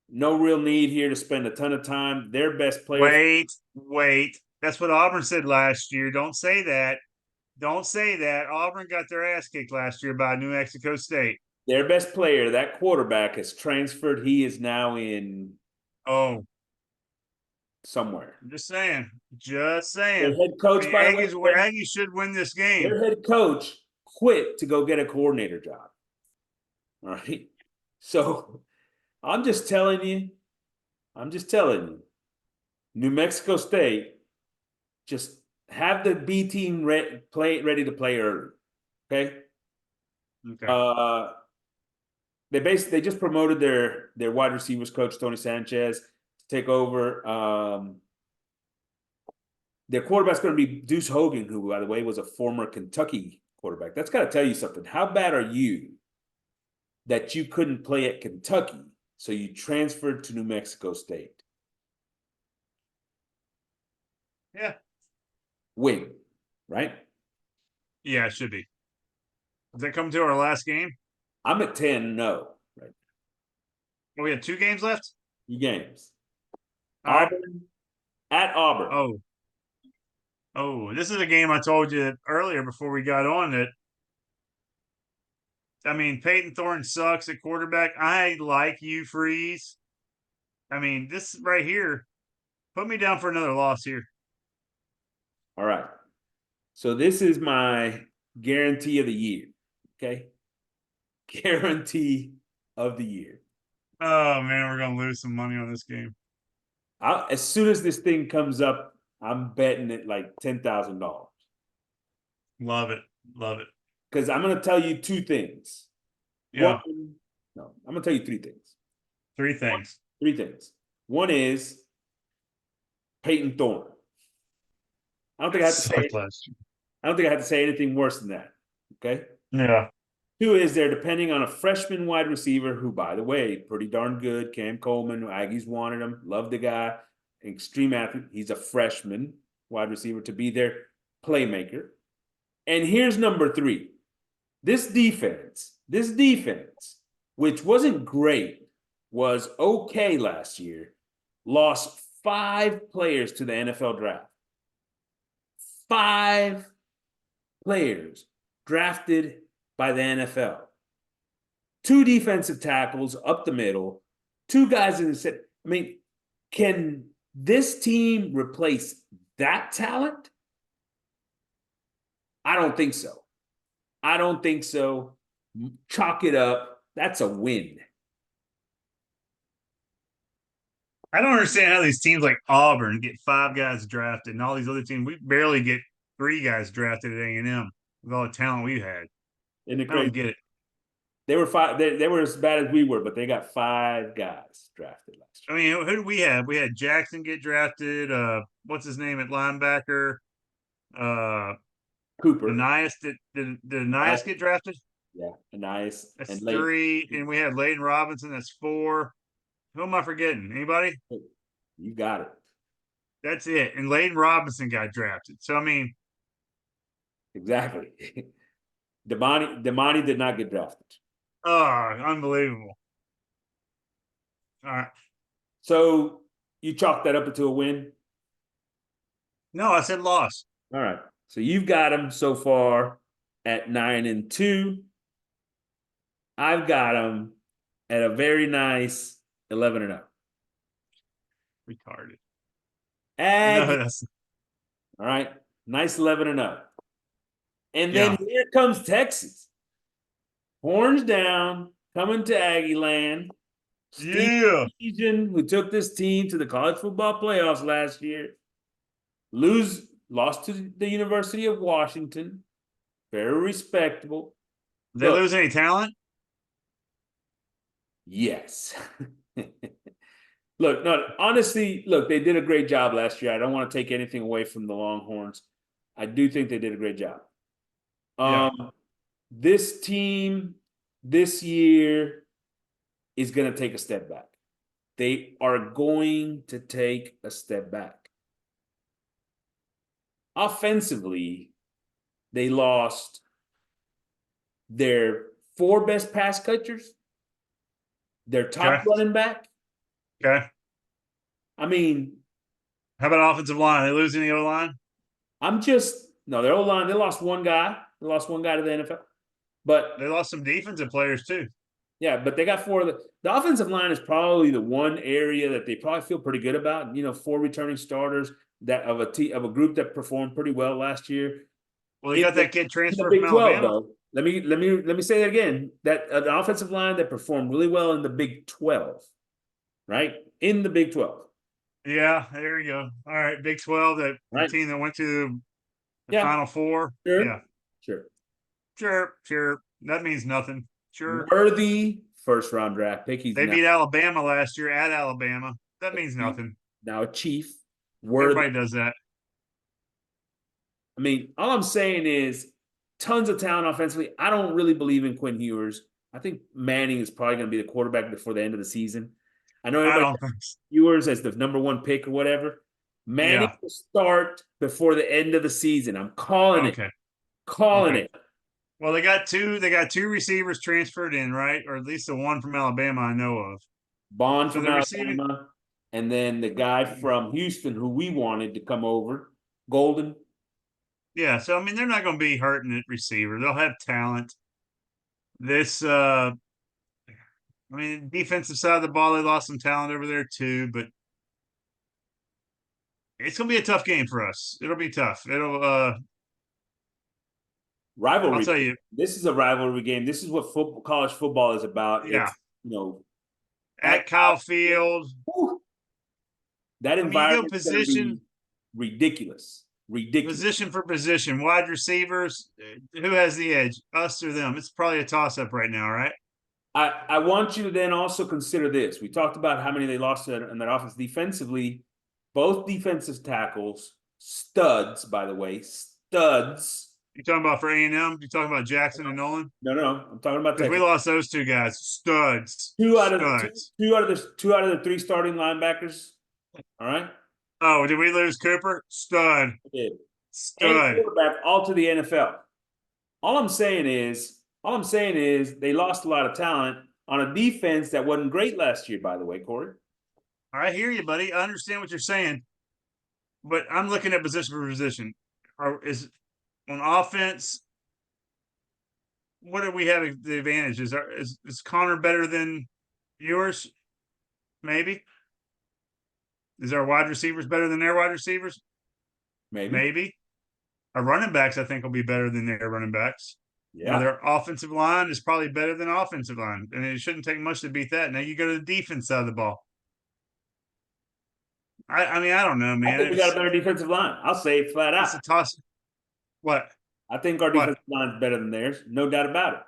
No real need here to spend a ton of time. Their best player. Wait. That's what Auburn said last year. Don't say that. Don't say that. Auburn got their ass kicked last year by New Mexico State. Their best player, that quarterback, has transferred. He is now in Oh, somewhere. I'm just saying. Just Their saying. head I coach, mean, by the way, Aggies should win this game. their head coach quit to go get a coordinator job. All right. So I'm just telling you, New Mexico State, just have the B team ready to play early. Okay. Okay. They just promoted their wide receivers coach, Tony Sanchez, to take over. Their quarterback's going to be Deuce Hogan, who, by the way, was a former Kentucky quarterback. That's got to tell you something. How bad are you that you couldn't play at Kentucky, so you transferred to New Mexico State? Yeah. Win, right? Yeah, it should be. Does that come to our last game? I'm at 10, no. Right. Oh, we have 2 games left? 2 games. All right. Auburn at Auburn. Oh, this is a game I told you earlier before we got on that. I mean, Peyton Thorne sucks at quarterback. I like you, Freeze. I mean, this right here, put me down for another loss here. All right. So this is my guarantee of the year. Okay. Guarantee of the year. Oh man, we're gonna lose some money on this game. As soon as this thing comes up, I'm betting it like $10,000. Love it. Love it. Because I'm going to tell you 2 things. Yeah. I'm going to tell you 3 things. 3 things. 3 things. One is Peyton Thorne. I don't think I have to say. I don't think I have to say anything worse than that. Okay. Yeah. 2 is they're depending on a freshman wide receiver who, by the way, pretty darn good. Cam Coleman, Aggies wanted him, loved the guy, extreme athlete. He's a freshman wide receiver to be their playmaker. And here's number 3. This defense, which wasn't great, was okay last year, lost 5 players to the NFL draft. 5 players drafted by the NFL. 2 defensive tackles up the middle, 2 guys in the set. I mean, can this team replace that talent? I don't think so. Chalk it up. That's a win. I don't understand how these teams like Auburn get 5 guys drafted, and all these other teams we barely get 3 guys drafted at A&M with all the talent we've had. Isn't it I don't crazy? get it. They were 5. They were as bad as we were, but they got 5 guys drafted last I year. mean, who do we have? We had Jackson get drafted. What's his name at linebacker? Cooper. Ananias did Ananias get drafted? Yeah, Ananias. That's and 3, and we had Layden Robinson. That's 4. Who am I forgetting? Anybody? You got it. That's it. And Layden Robinson got drafted. So I mean, exactly. Damani did not get drafted. Oh, unbelievable. All right. So you chalk that up into a win? No, I said loss. All right. So you've got them so far at 9-2. I've got them at a very nice 11-0. Retarded. Aggies. All right. Nice 11-0. And then here comes Texas. Horns down, coming to Aggie land. Steve Egan, who took this team to the college football playoffs last year, lost to the University of Washington. Very respectable. Did they lose any talent? Yes. Look, no, honestly, they did a great job last year. I don't want to take anything away from the Longhorns. I do think they did a great job. This team this year is going to take a step back. They are going to take a step back. Offensively, they lost their 4 best pass catchers, their top running back. Okay. I mean, how about offensive line? They lose any O-line? Their O-line, they lost 1 guy. They lost 1 guy to the NFL. But they lost some defensive players too. Yeah, but they got 4 of the offensive line is probably the one area that they probably feel pretty good about. 4 returning starters of a group that performed pretty well last year. Well, they got that kid transfer from Alabama. Though. Let me say that again. That an offensive line that performed really well in the Big 12, right? In the Big 12, Yeah, there you go. All right, Big 12, that the right? team that went to the Yeah, Final Four. Yeah, sure, sure. sure, sure. That means nothing. Sure. Worthy first round draft pick. He's They now beat Alabama last year at Alabama. That means nothing. now a Chief. Worthy. Everybody does that. I mean, all I'm saying is tons of talent offensively. I don't really believe in Quinn Ewers. I think Manning is probably going to be the quarterback before the end of the season. I know I everybody don't think has Ewers as the number one pick or whatever. Manning Yeah. will start before the end of the season. I'm calling it. Okay. Calling Okay. it. Well, they got two receivers transferred in, right? Or at least the one from Alabama I know of. Bond So from the receiving Alabama, and then the guy from Houston who we wanted to come over, Golden. Yeah, so I mean they're not going to be hurting at receiver. They'll have talent. This I mean defensive side of the ball they lost some talent over there too, but it's going to be a tough game for us. It'll be tough. It'll I'll Rivalry. tell you. This is a rivalry game. This is what college football is about. Yeah, It's at at Kyle Field. whew, that I mean, you go environment's going to be ridiculous. Ridiculous. position for position, wide receivers. Who has the edge, us or them? It's probably a toss up right now, right? I want you to then also consider this. We talked about how many they lost in that offense defensively. Both defensive tackles, studs, by the way, studs. You talking about for A&M? You talking about Jackson and Nolan? No. I'm talking about Because we Texas. lost those two guys, studs, Two out of two, studs. two out of the three starting linebackers. All right. Oh, did we lose Cooper? Stud, Yeah. And stud. quarterback all to the NFL. All I'm saying is they lost a lot of talent on a defense that wasn't great last year, by the way, Corey. I hear you, buddy. I understand what you're saying, but I'm looking at position for position. Is on offense? What do we have the advantage? Is Connor better than yours? Maybe. Is our wide receivers better than their wide receivers? Maybe. Maybe. Our running backs, I think, will be better than their running backs. Now, Yeah. their offensive line is probably better than offensive line, and it shouldn't take much to beat that. Now you go to the defense side of the ball. I mean, I don't know, I man. think we got a better defensive line. I'll say it flat It's a out. toss. What? I think our What? defensive line is better than theirs. No doubt about it.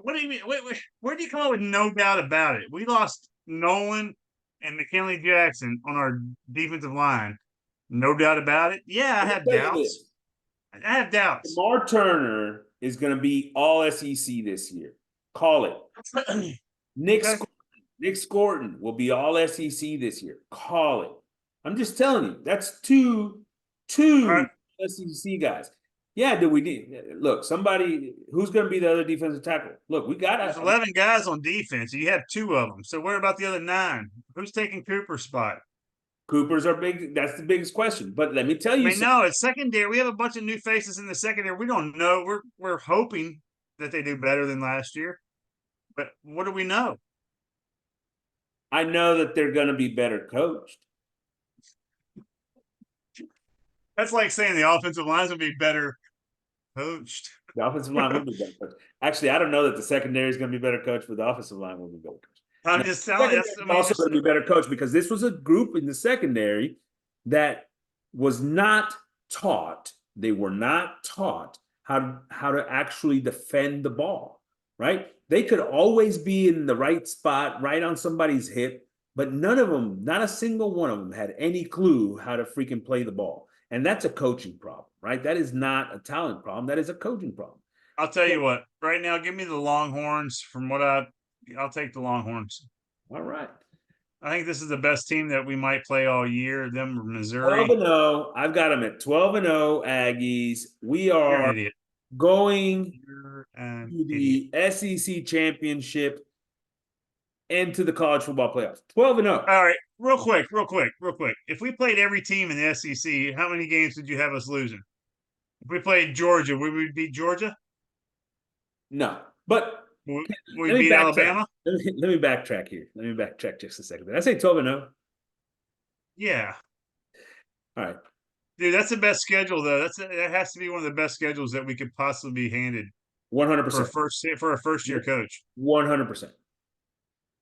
What do you mean? Wait, where do you come up with no doubt about it? We lost Nolan and McKinley Jackson on our defensive line. No doubt about it. Yeah, I Let me have tell you doubts. this. I have doubts. Lamar Turner is going to be all SEC this year. Call it. Nick Okay. Nick Scorton will be all SEC this year. Call it. I'm just telling you, that's two All right. SEC guys. Yeah, do we need look somebody who's going to be the other defensive tackle? Look, we got There's 11 guys on defense. You have two of them. So what about the other 9? Who's taking Cooper's spot? Cooper's our big. That's the biggest question. But let me tell I you mean, something. no, it's secondary. We have a bunch of new faces in the secondary. We don't know. We're hoping that they do better than last year. But what do we know? I know that they're going to be better coached. That's like saying the offensive lines will be better coached. The offensive line will be better coached. Actually, I don't know that the secondary is going to be better coached, but the offensive line will be better coached. I'm Now, just the telling you. secondary is also going to be better coached because this was a group in the secondary that was not taught. They were not taught how to actually defend the ball, right? They could always be in the right spot, right on somebody's hip, but none of them, not a single one of them, had any clue how to freaking play the ball. And that's a coaching problem, right? That is not a talent problem. That is a coaching problem. I'll tell you what. Right now, give me the Longhorns. I'll take the Longhorns. All right. I think this is the best team that we might play all year. Them or 12 Missouri. and 0. I've got them at 12 and 0 Aggies. We You're an are idiot. going You're an to idiot. the SEC championship and to the college football playoffs. 12 and 0. All right, real quick. If we played every team in the SEC, how many games would you have us losing? If we played Georgia, would we beat Georgia? No. But Would let we me beat backtrack. Alabama? Let me backtrack here. Let me backtrack just a second. Did I say 12 and 0? Yeah. All right. Dude, that's the best schedule, though. That has to be one of the best schedules that we could possibly be handed. 100%. For a first year coach. 100%.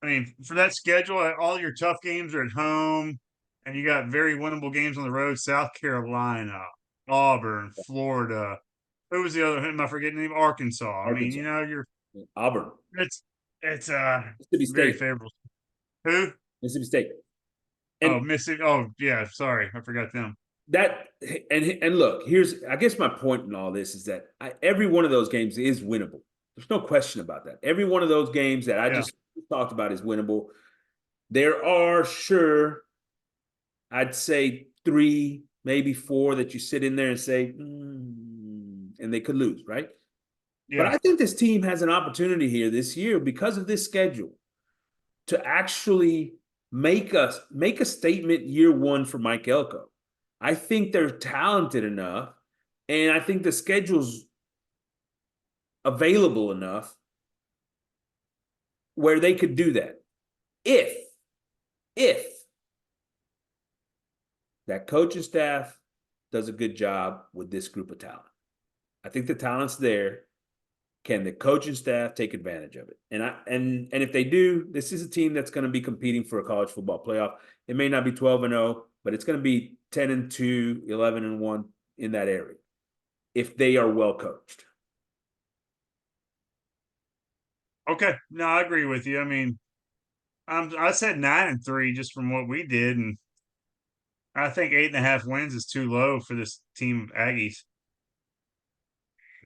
I mean, for that schedule, all your tough games are at home, and you got very winnable games on the road. South Carolina, Auburn, Florida. Who was the other? Am I forgetting the name? Arkansas. I mean, Arkansas, you're Auburn, it's Mississippi very State, favorable. Who? Mississippi State, Oh, and Mississippi. Oh, yeah. Sorry, I forgot them. that and look, here's I guess my point in all this is that every one of those games is winnable. There's no question about that. Every one of those games that I Yeah. just talked about is winnable. There are sure, I'd say three, maybe four that you sit in there and say, and they could lose, right? But Yeah. I think this team has an opportunity here this year because of this schedule to actually make a statement year one for Mike Elko. I think they're talented enough, and I think the schedule's available enough where they could do that. If that coaching staff does a good job with this group of talent. I think the talent's there. Can the coaching staff take advantage of it? And if they do, this is a team that's going to be competing for a college football playoff. It may not be 12-0, but it's going to be 10-2, 11-1 in that area if they are well coached. Okay. No, I agree with you. I mean, I said 9-3 just from what we did, and I think 8.5 wins is too low for this team of Aggies.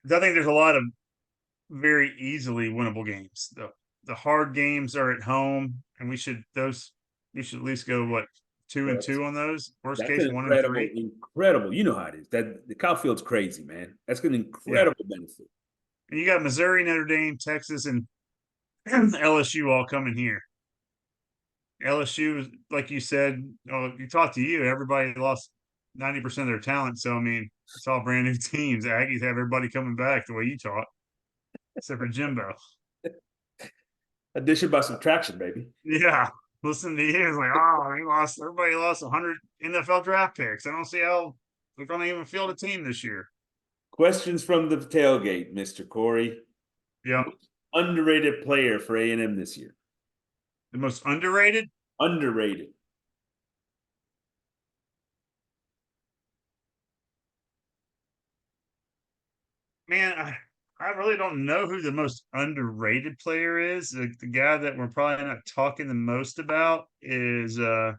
I think there's a lot of very easily winnable games. The hard games are at home, and we should at least go what 2-2 on those. Worst That's case an 1-3. incredible. You know how it is. That the Kyle Field's crazy, man. That's an Yeah, incredible benefit. and you got Missouri, Notre Dame, Texas, and LSU all coming here. LSU, like you said, you talked to you. Everybody lost 90% of their talent. So I mean, it's all brand new teams. Aggies have everybody coming back the way you taught, except for Jimbo. Addition by subtraction, baby. Yeah. Listen to you, it's like, oh, everybody lost 100 NFL draft picks. I don't see how we're going to even field a team this year. Questions from the tailgate, Mr. Corey. Yeah. Underrated player for A&M this year. The most underrated? Underrated. Man, I really don't know who the most underrated player is. The guy that we're probably not talking the most about is I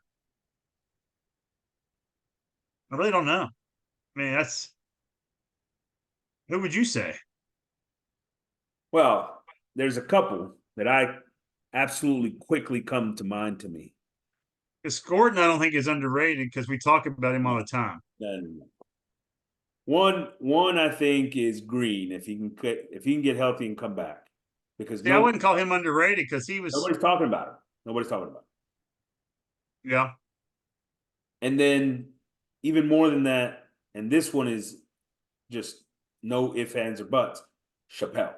really don't know. I mean, that's who would you say? Well, there's a couple that I absolutely quickly come to mind to me. Because Gordon, I don't think is underrated because we talk about him all the time. No, no, no. One I think is Green if he can get healthy and come back because See, I wouldn't call him underrated because he was, nobody's talking about him. Nobody's talking about him. yeah. And then even more than that, and this one is just no ifs, ands, or buts. Chappelle.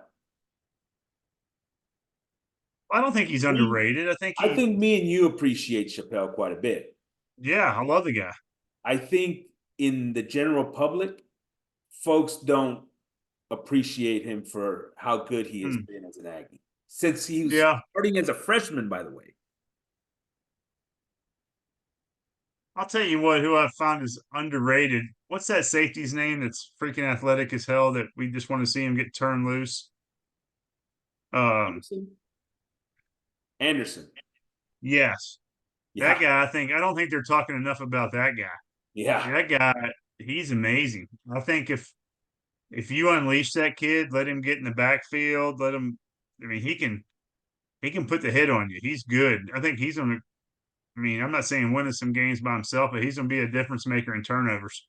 I don't think he's underrated. I think me and you appreciate Chappelle quite a bit. Yeah, I love the guy. I think in the general public, folks don't appreciate him for how good he has been as an Aggie since he was starting as a freshman. By the way, I'll tell you what, who I find is underrated. What's that safety's name that's freaking athletic as hell that we just want to see him get turned loose? Anderson. Yes. Yeah. That guy, I don't think they're talking enough about that guy. Yeah. That guy, he's amazing. I think if you unleash that kid, let him get in the backfield, I mean, he can put the hit on you. He's good. I think he's gonna I mean, I'm not saying winning some games by himself, but he's gonna be a difference maker in turnovers.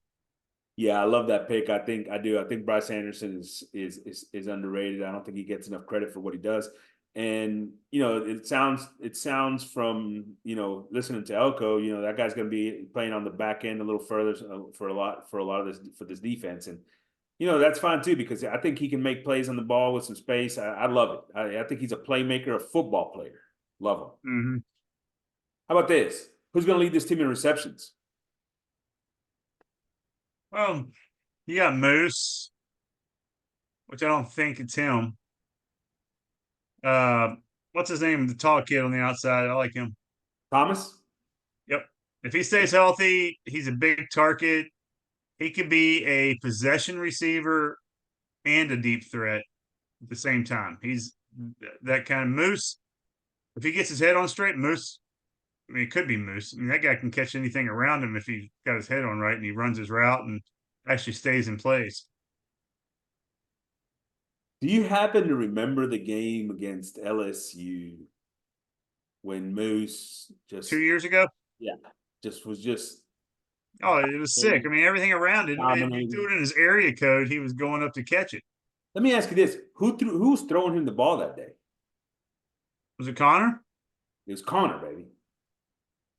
Yeah, I love that pick. I think I do. I think Bryce Anderson is underrated. I don't think he gets enough credit for what he does. And it sounds from listening to Elko, that guy's going to be playing on the back end a little further for a lot of this defense, and that's fine too because I think he can make plays on the ball with some space. I love it. I think he's a playmaker, a football player. Love him. Mm-hmm. How about this? Who's going to lead this team in receptions? Well, you got Moose. which I don't think it's him. Uh, what's his name? The tall kid on the outside. I like him. Thomas? Yep. If he stays healthy, he's a big target. He could be a possession receiver and a deep threat at the same time. He's that kind of Moose. If he gets his head on straight, Moose. I mean, it could be Moose. I mean, that guy can catch anything around him if he got his head on right and he runs his route and actually stays in place. Do you happen to remember the game against LSU when Moose 2 years ago, yeah, just oh, it was sick. I mean, everything around it. If you threw dominating? it in his area code, he was going up to catch it. Let me ask you this: who's throwing him the ball that day? Was it Connor? It was Connor, baby.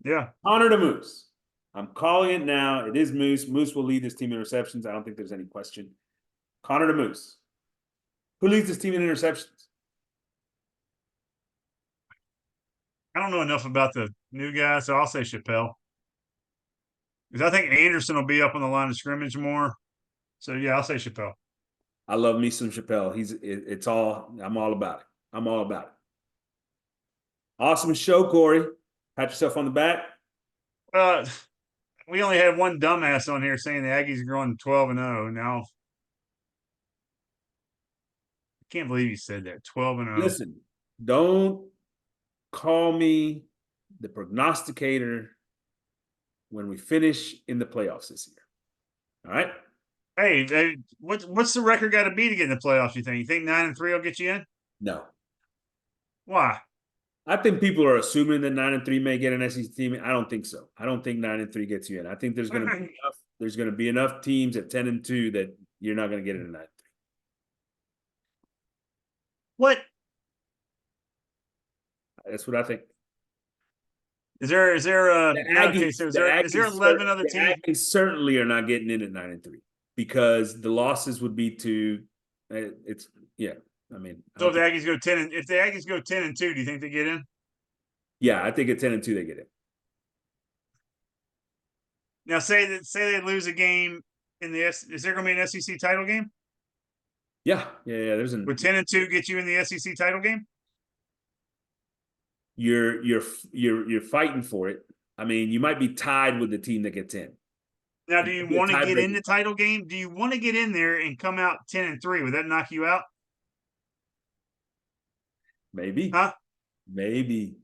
Yeah. Connor to Moose. I'm calling it now. It is Moose. Moose will lead this team in receptions. I don't think there's any question. Connor to Moose. Who leads this team in interceptions? I don't know enough about the new guy, so I'll say Chappelle. Because I think Anderson will be up on the line of scrimmage more. So yeah, I'll say Chappelle. I love me some Chappelle. It's all I'm all about it. I'm all about it. Awesome show, Corey. Pat yourself on the back. Uh, we only had one dumbass on here saying the Aggies are going 12-0. Now, I can't believe you said that. 12-0. Listen, don't call me the prognosticator when we finish in the playoffs this year. All right. Hey, what's the record got to be to get in the playoffs? You think? You think 9-3 will get you in? No. Why? I think people are assuming that 9-3 may get an SEC team. I don't think so. I don't think 9-3 gets you in. I think there's going to be enough. There's going to be enough teams at 10-2 that you're not going to get in 9-3. What That's what I think. is there? Is there The okay? Aggies, So the is there Aggies, 11 other the teams? Aggies certainly are not getting in at 9-3 because the losses would be to. It's yeah. I mean, So if the Aggies go 10-2, do you think they get in? yeah, I think at 10-2 they get it. Now, say they lose a game in the is there going to be an SEC title game? Yeah. There's an Would 10-2 get you in the SEC title game? you're fighting for it. I mean, you might be tied with the team that gets in. Now, It do you might be a want to get in tiebreaker the fight. title game? Do you want to get in there and come out 10-3? Would that knock you out? Maybe, Huh? maybe.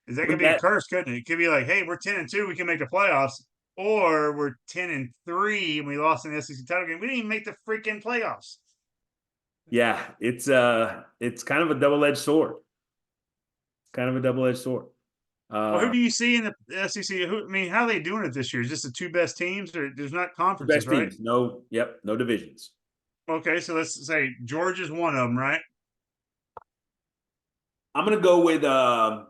Is that With gonna be a that, curse, couldn't it? It could be like, hey, we're 10-2, we can make the playoffs, or we're 10-3 and we lost in the SEC title game. We didn't even make the freaking playoffs. yeah, it's kind of a double-edged sword. Kind of a double-edged sword. Well, who do you see in the SEC? I mean, how are they doing it this year? Is this the two best teams, or there's not The conferences, best right? teams. No divisions. Okay, so let's say Georgia's one of them, right? I'm gonna go with You're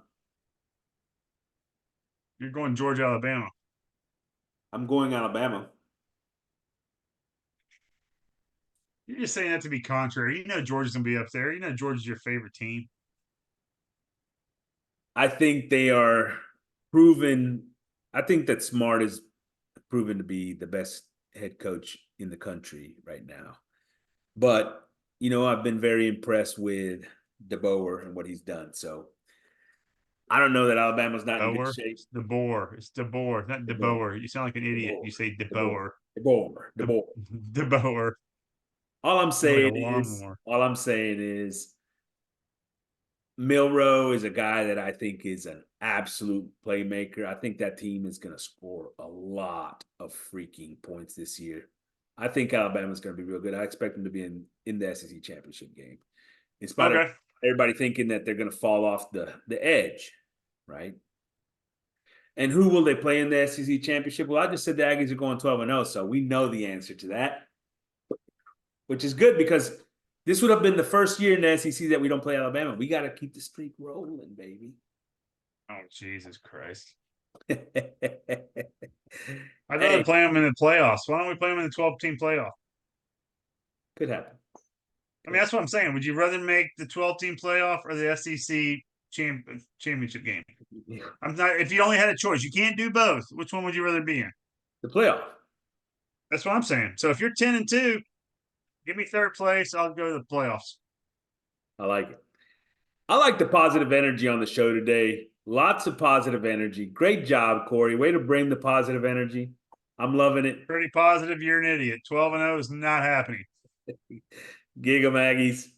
going Georgia, Alabama. I'm going Alabama. You're just saying that to be contrary. You know Georgia's gonna be up there. You know Georgia's your favorite team. I think they are proven. I think that Smart is proven to be the best head coach in the country right now. But I've been very impressed with DeBoer and what he's done. So I don't know that Alabama's not in good DeBoer. shape. It's DeBoer. It's DeBoer, not DeBoer, DeBoer. You sound like an idiot. DeBoer, You say DeBoer, DeBoer. DeBoer, De- DeBoer. DeBoer. All I'm Sounds like a saying is, lawnmower. all I'm saying is, Milrow is a guy that I think is an absolute playmaker. I think that team is going to score a lot of freaking points this year. I think Alabama's going to be real good. I expect them to be in the SEC championship game, in spite of Okay. everybody thinking that they're going to fall off the edge, right? And who will they play in the SEC championship? Well, I just said the Aggies are going 12-0, so we know the answer to that, which is good because this would have been the first year in the SEC that we don't play Alabama. We got to keep the streak rolling, baby. Oh, Jesus Christ. Hey, I'd rather play them in the playoffs. Why don't we play them in the 12-team playoff? could happen. I mean, that's what I'm saying. Would you rather make the 12-team playoff or the SEC championship game? I'm not. If you only had a choice, you can't do both. Which one would you rather be in? The playoff. That's what I'm saying. So if you're 10-2, Give me third place. I'll go to the playoffs. I like it. I like the positive energy on the show today. Lots of positive energy. Great job, Corey. Way to bring the positive energy. I'm loving it. Pretty positive. You're an idiot. 12-0 is not happening. Giga Maggies.